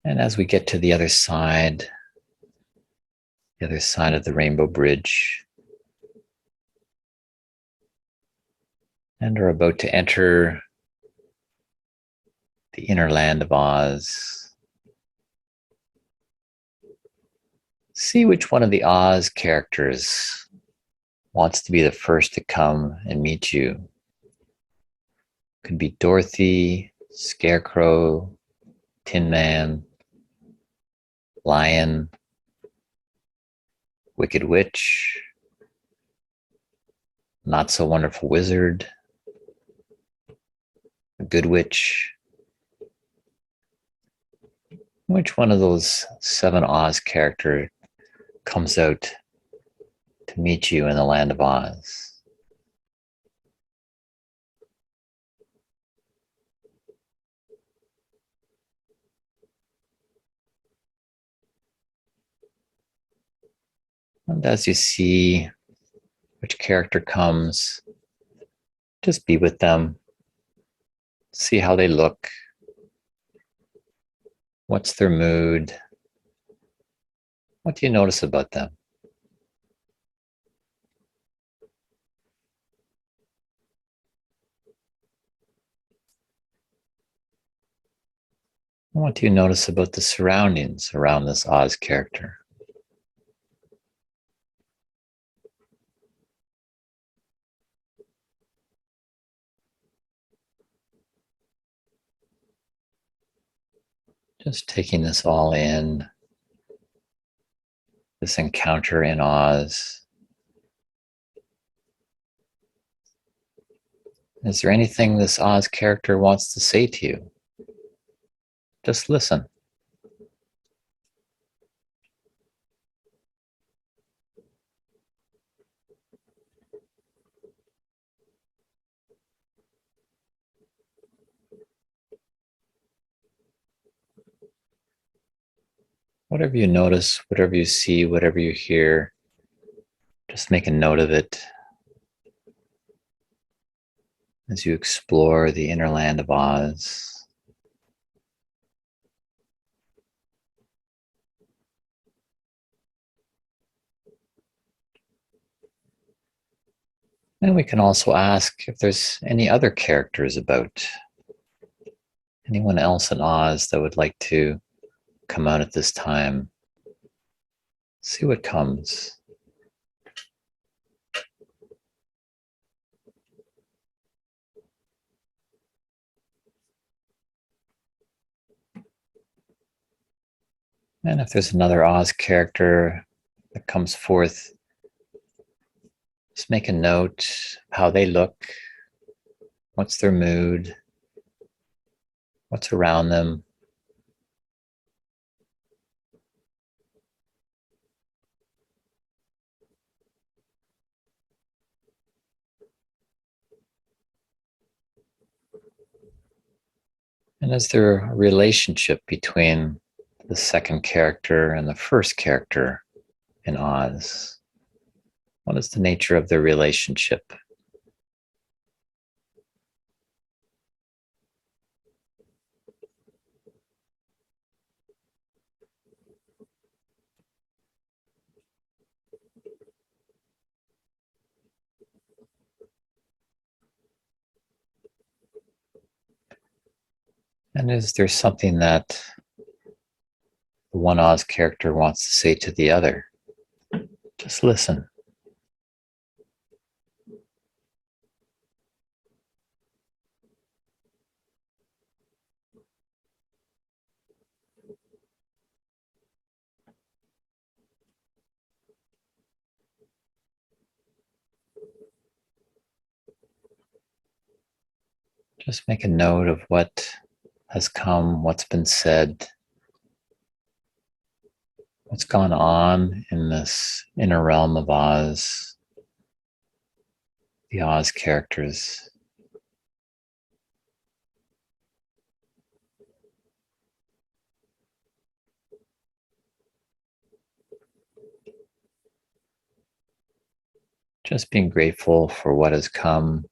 And as we get to the other side of the Rainbow Bridge, and are about to enter the inner land of Oz, see which one of the Oz characters wants to be the first to come and meet you. Could be Dorothy, Scarecrow, Tin Man, Lion, Wicked Witch, Not So Wonderful Wizard, a Good Witch. Which one of those 7 Oz characters comes out to meet you in the land of Oz? And as you see which character comes, just be with them. See how they look. What's their mood? What do you notice about them? What do you notice about the surroundings around this Oz character? Just taking this all in, this encounter in Oz. Is there anything this Oz character wants to say to you? Just listen. Whatever you notice, whatever you see, whatever you hear, just make a note of it as you explore the inner land of Oz. And we can also ask if there's any other characters about, anyone else in Oz that would like to come out at this time. See what comes. And if there's another Oz character that comes forth, just make a note of how they look, what's their mood, what's around them. And is there a relationship between the second character and the first character in Oz? What is the nature of their relationship? And is there something that the one Oz character wants to say to the other? Just listen. Just make a note of what has come, what's been said, what's gone on in this inner realm of Oz, the Oz characters. Just being grateful for what has come.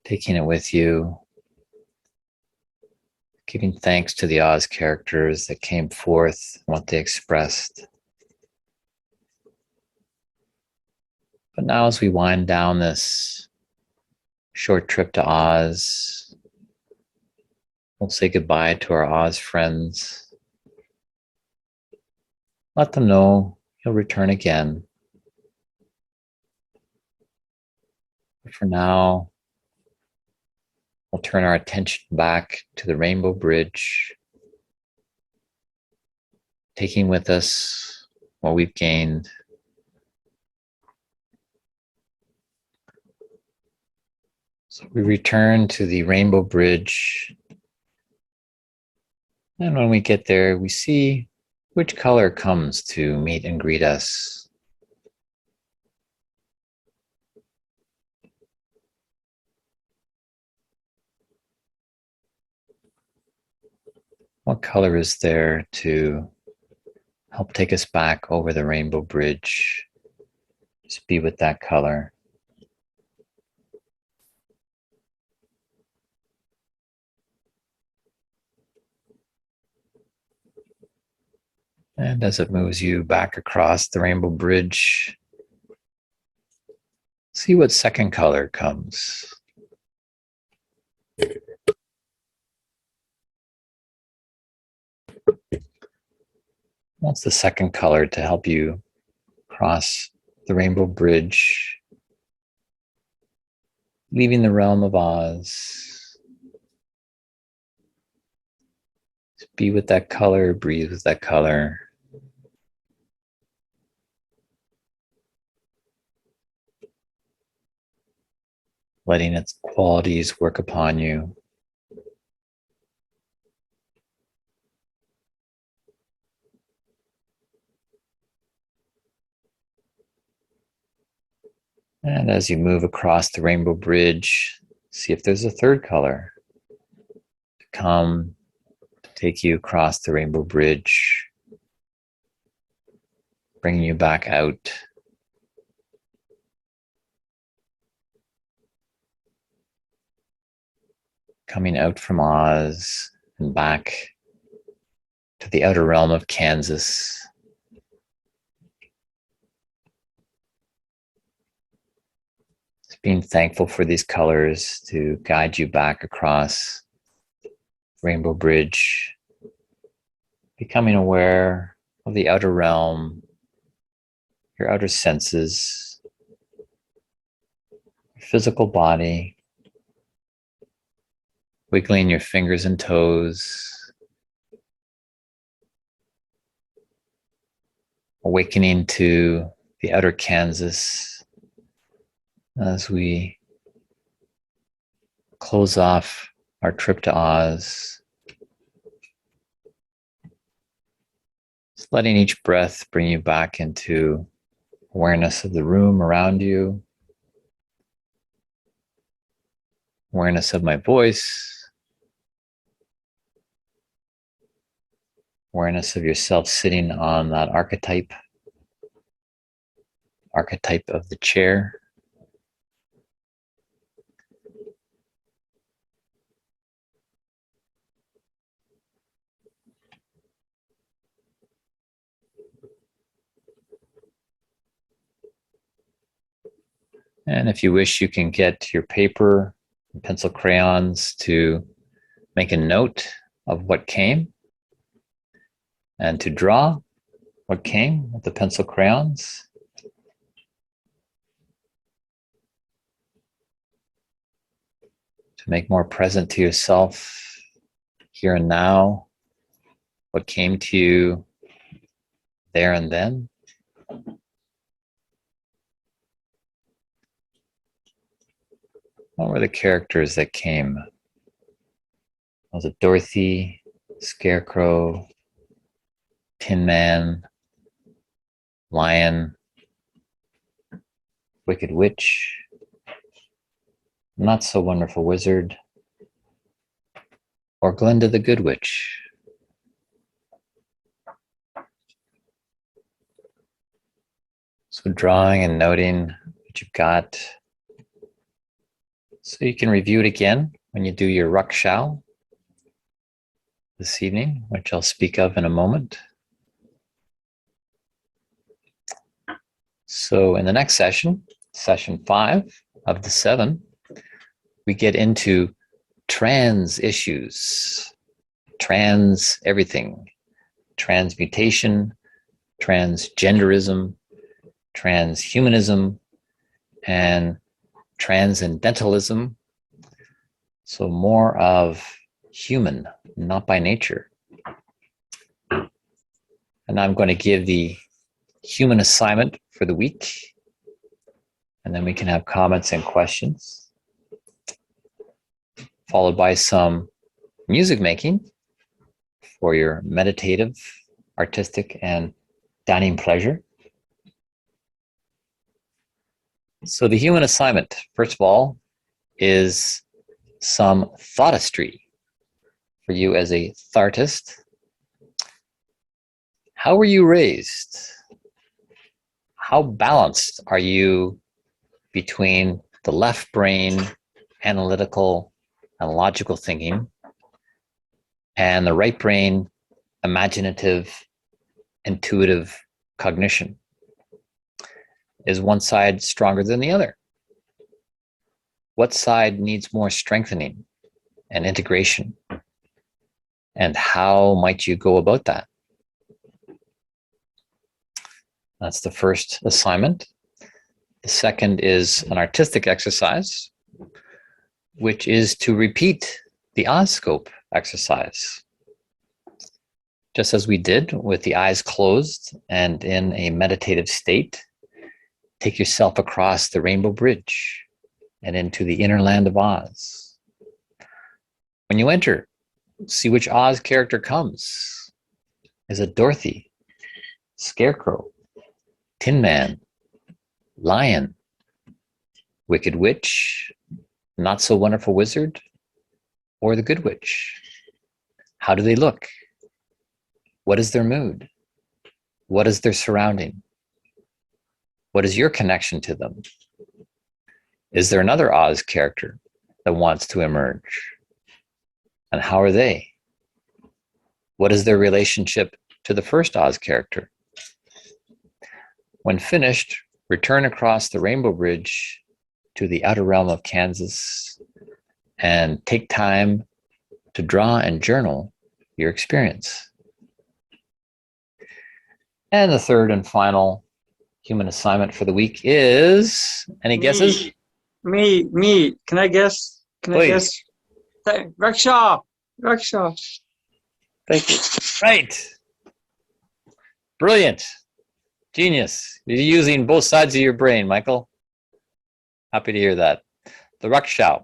Taking it with you. Giving thanks to the Oz characters that came forth, what they expressed. But now as we wind down this short trip to Oz, we'll say goodbye to our Oz friends. Let them know you'll return again. But for now, we'll turn our attention back to the Rainbow Bridge, taking with us what we've gained. So we return to the Rainbow Bridge, and when we get there, we see which color comes to meet and greet us. What color is there to help take us back over the Rainbow Bridge? Just be with that color. And as it moves you back across the rainbow bridge, see what second color comes. What's the second color to help you cross the rainbow bridge, leaving the realm of Oz? Just be with that color, breathe with that color. Letting its qualities work upon you. And as you move across the rainbow bridge, see if there's a third color to come to take you across the rainbow bridge, bringing you back out. Coming out from Oz and back to the outer realm of Kansas. Just being thankful for these colors to guide you back across Rainbow Bridge, becoming aware of the outer realm, your outer senses, your physical body, wiggling your fingers and toes, awakening to the outer Kansas as we close off our trip to Oz. Just letting each breath bring you back into awareness of the room around you, awareness of my voice, awareness of yourself sitting on that archetype of the chair. And if you wish, you can get your paper and pencil crayons to make a note of what came and to draw what came with the pencil crayons. To make more present to yourself here and now what came to you there and then. What were the characters that came? Was it Dorothy, Scarecrow, Tin Man, Lion, Wicked Witch, Not So Wonderful Wizard, or Glinda the Good Witch? So drawing and noting what you've got, so you can review it again when you do your Rakshal this evening, which I'll speak of in a moment. So in the next session, session 5 of the 7, we get into trans issues, trans everything, transmutation, transgenderism, transhumanism, and transcendentalism. So more of human, not by nature. And I'm going to give the human assignment for the week, and then we can have comments and questions, followed by some music making for your meditative, artistic, and dining pleasure. So the human assignment, first of all, is some thoughtistry for you as a thartist. How were you raised? How balanced are you between the left brain, analytical and logical thinking, and the right brain, imaginative, intuitive cognition? Is one side stronger than the other? What side needs more strengthening and integration? And how might you go about that? That's the first assignment. The second is an artistic exercise, which is to repeat the Oscope exercise. Just as we did with the eyes closed and in a meditative state, take yourself across the Rainbow Bridge and into the inner land of Oz. When you enter, see which Oz character comes. Is it Dorothy, Scarecrow, Tin Man, Lion, Wicked Witch, Not So Wonderful Wizard, or the Good Witch? How do they look? What is their mood? What is their surrounding? What is your connection to them? Is there another Oz character that wants to emerge? And how are they? What is their relationship to the first Oz character? When finished, return across the Rainbow Bridge to the outer realm of Kansas and take time to draw and journal your experience. And the third and final human assignment for the week is, any guesses? Me. Can I guess? Please. Rickshaw. Thank you. Right. Brilliant. Genius. You're using both sides of your brain, Michael. Happy to hear that. The Rickshaw.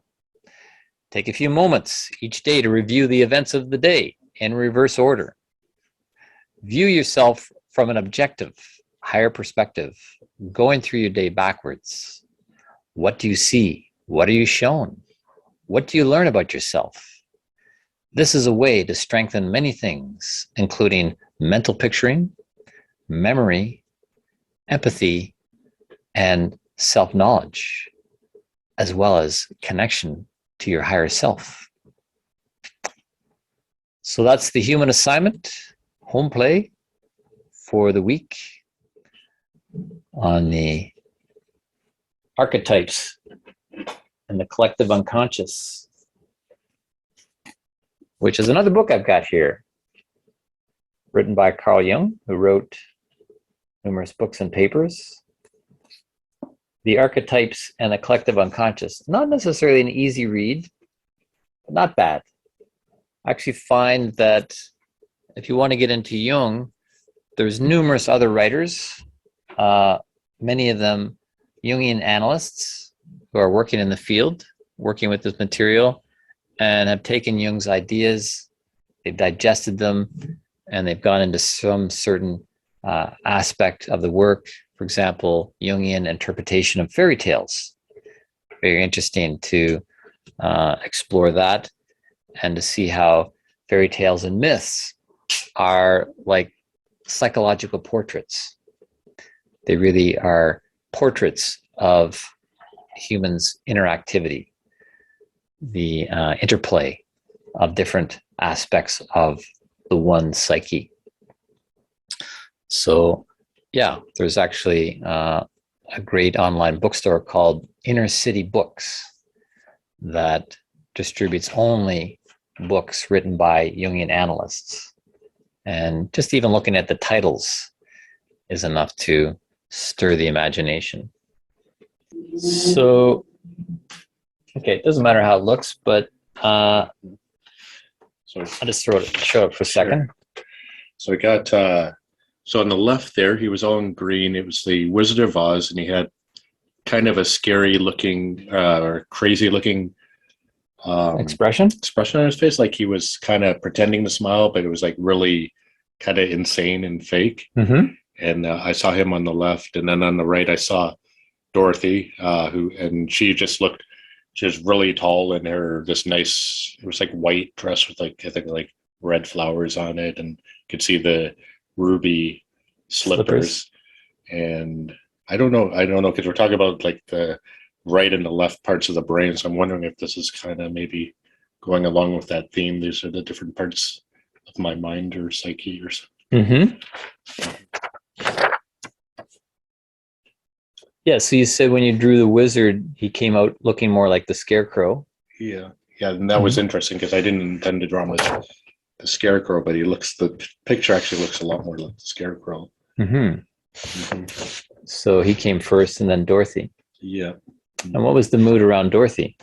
Take a few moments each day to review the events of the day in reverse order. View yourself from an objective, higher perspective, going through your day backwards. What do you see? What are you shown? What do you learn about yourself? This is a way to strengthen many things, including mental picturing, memory, empathy, and self-knowledge, as well as connection to your higher self. So that's the human assignment, home play for the week on the archetypes and the collective unconscious, which is another book I've got here, written by Carl Jung, who wrote numerous books and papers. The Archetypes and the Collective Unconscious. Not necessarily an easy read, but not bad. I actually find that if you want to get into Jung, there's numerous other writers, many of them Jungian analysts who are working in the field, working with this material, and have taken Jung's ideas, they've digested them, and they've gone into some certain aspect of the work. For example, Jungian interpretation of fairy tales. Very interesting to explore that and to see how fairy tales and myths are like psychological portraits. They really are portraits of humans' interactivity, the interplay of different aspects of the one psyche. So, yeah, there's actually a great online bookstore called Inner City Books that distributes only books written by Jungian analysts. And just even looking at the titles is enough to stir the imagination. So, okay, it doesn't matter how it looks, but so I'll just show it for a second. So I got, so on the left there, he was all in green. It was the Wizard of Oz, and he had kind of a scary looking or crazy looking expression on his face. Like he was kind of pretending to smile, but it was like really kind of insane and fake. Mm-hmm. And I saw him on the left, and then on the right, I saw Dorothy, and she just looked, she was really tall in her, this nice, it was like white dress with like, I think like red flowers on it, and you could see the ruby slippers. And I don't know, because we're talking about like the right and the left parts of the brain. So I'm wondering if this is kind of maybe going along with that theme. These are the different parts of my mind or psyche or something. Mm-hmm. Yeah, so you said when you drew the wizard, he came out looking more like the scarecrow. Yeah, yeah, and that was interesting because I didn't intend to draw him as the scarecrow, but the picture actually looks a lot more like the scarecrow. Mm-hmm. Mm-hmm. So he came first and then Dorothy. Yeah. And what was the mood around Dorothy?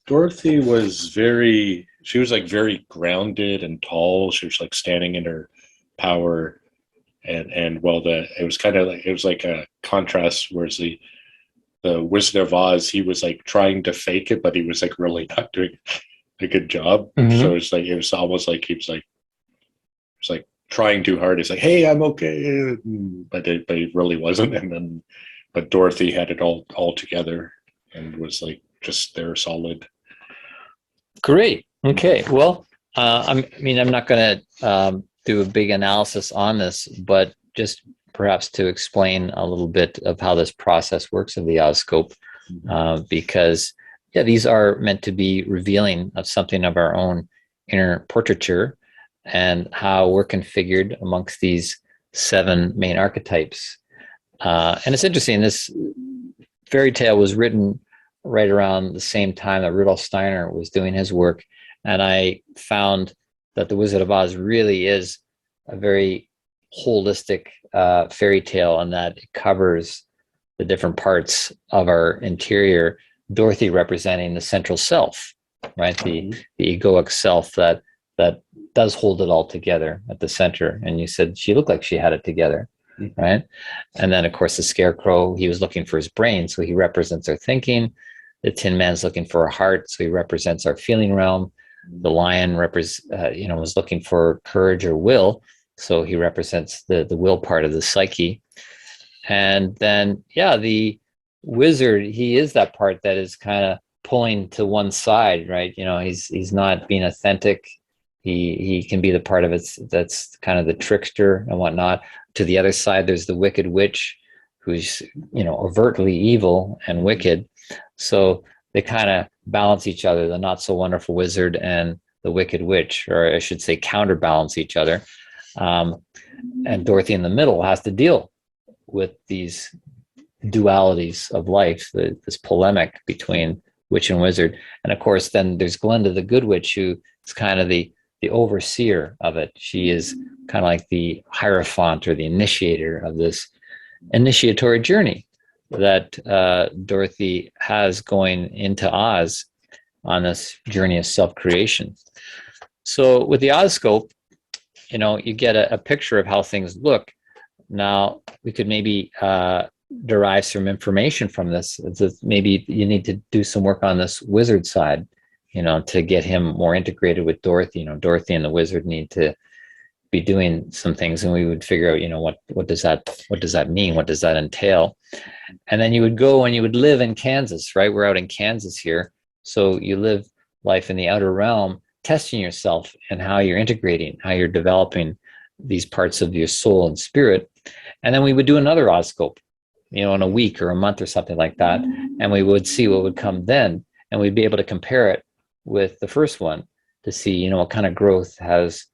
Dorothy was she was like very grounded and tall. She was like standing in her power. And well, it was like a contrast, whereas the Wizard of Oz, he was like trying to fake it, but he was like really not doing a good job. Mm-hmm. So it was almost like he was like trying too hard. It's like, hey, I'm okay, but he really wasn't. But Dorothy had it all together and was like just there, solid. Great. Okay. Well, I'm not going to do a big analysis on this, but just perhaps to explain a little bit of how this process works of the oscope, because these are meant to be revealing of something of our own inner portraiture and how we're configured amongst these 7 main archetypes. And it's interesting, this fairy tale was written right around the same time that Rudolf Steiner was doing his work. And I found that The Wizard of Oz really is a very holistic fairy tale, and that it covers the different parts of our interior, Dorothy representing the central self, right? The egoic self that does hold it all together at the center. And you said she looked like she had it together, right? And then, of course, the scarecrow, he was looking for his brain, so he represents our thinking. The Tin Man's looking for a heart, so he represents our feeling realm. The lion was looking for courage or will, so he represents the will part of the psyche. And then, the wizard, he is that part that is kind of pulling to one side, right? He's not being authentic. He can be the part of it that's kind of the trickster and whatnot. To the other side, there's the wicked witch, who's overtly evil and wicked. So they kind of balance each other, the not so wonderful wizard and the wicked witch, or I should say counterbalance each other. And Dorothy in the middle has to deal with these dualities of life, this polemic between witch and wizard. And of course, then there's Glinda, the good witch, who is kind of the overseer of it. She is kind of like the hierophant or the initiator of this initiatory journey that Dorothy has going into Oz on this journey of self-creation. So with the Ozscope, you get a picture of how things look. Now, we could maybe derive some information from this. Maybe you need to do some work on this wizard side, to get him more integrated with Dorothy. Dorothy and the wizard need to be doing some things, and we would figure out, what does that mean? What does that entail? And then you would go and you would live in Kansas, right? We're out in Kansas here. So you live life in the outer realm, testing yourself and how you're integrating, how you're developing these parts of your soul and spirit. And then we would do another Ozscope, in a week or a month or something like that. And we would see what would come then. And we'd be able to compare it with the first one to see, what kind of growth has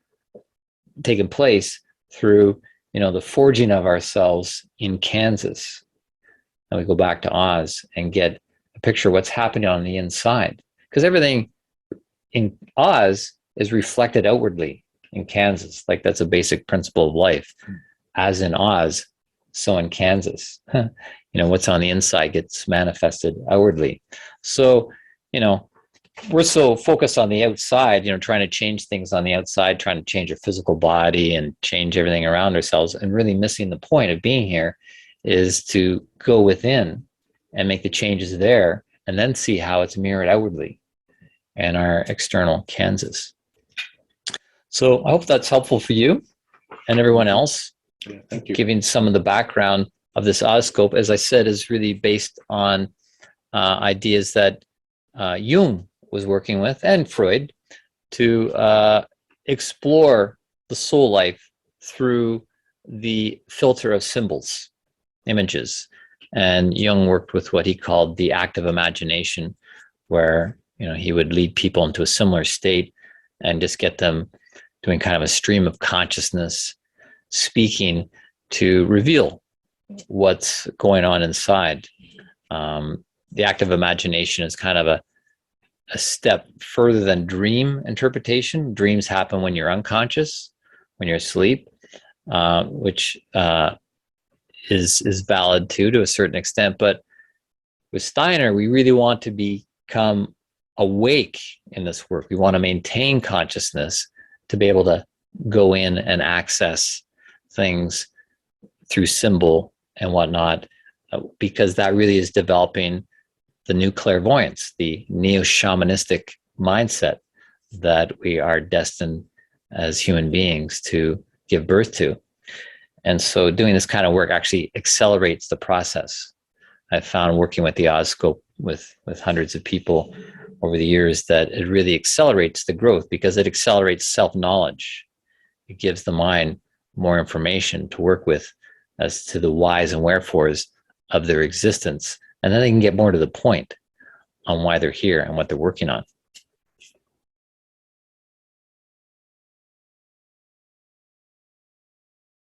taken place through, the forging of ourselves in Kansas. And we go back to Oz and get a picture of what's happening on the inside. Because everything in Oz is reflected outwardly in Kansas. Like, that's a basic principle of life. As in Oz, so in Kansas. What's on the inside gets manifested outwardly. So, we're so focused on the outside, trying to change things on the outside, trying to change our physical body and change everything around ourselves, and really missing the point of being here is to go within and make the changes there, and then see how it's mirrored outwardly in our external Kansas. So I hope that's helpful for you and everyone else. Yeah, thank you. Giving some of the background of this Ozscope, as I said, is really based on ideas that Jung was working with, and Freud, to explore the soul life through the filter of symbols, images. And Jung worked with what he called the active imagination, where he would lead people into a similar state and just get them doing kind of a stream of consciousness, speaking to reveal what's going on inside. The active imagination is kind of a step further than dream interpretation. Dreams happen when you're unconscious, when you're asleep, which is valid too to a certain extent. But with Steiner, we really want to become awake in this work. We want to maintain consciousness to be able to go in and access things through symbol and whatnot, because that really is developing the new clairvoyance, the neo-shamanistic mindset that we are destined as human beings to give birth to. And so doing this kind of work actually accelerates the process. I've found working with the Oscope with hundreds of people over the years that it really accelerates the growth because it accelerates self-knowledge. It gives the mind more information to work with as to the whys and wherefores of their existence. And then they can get more to the point on why they're here and what they're working on.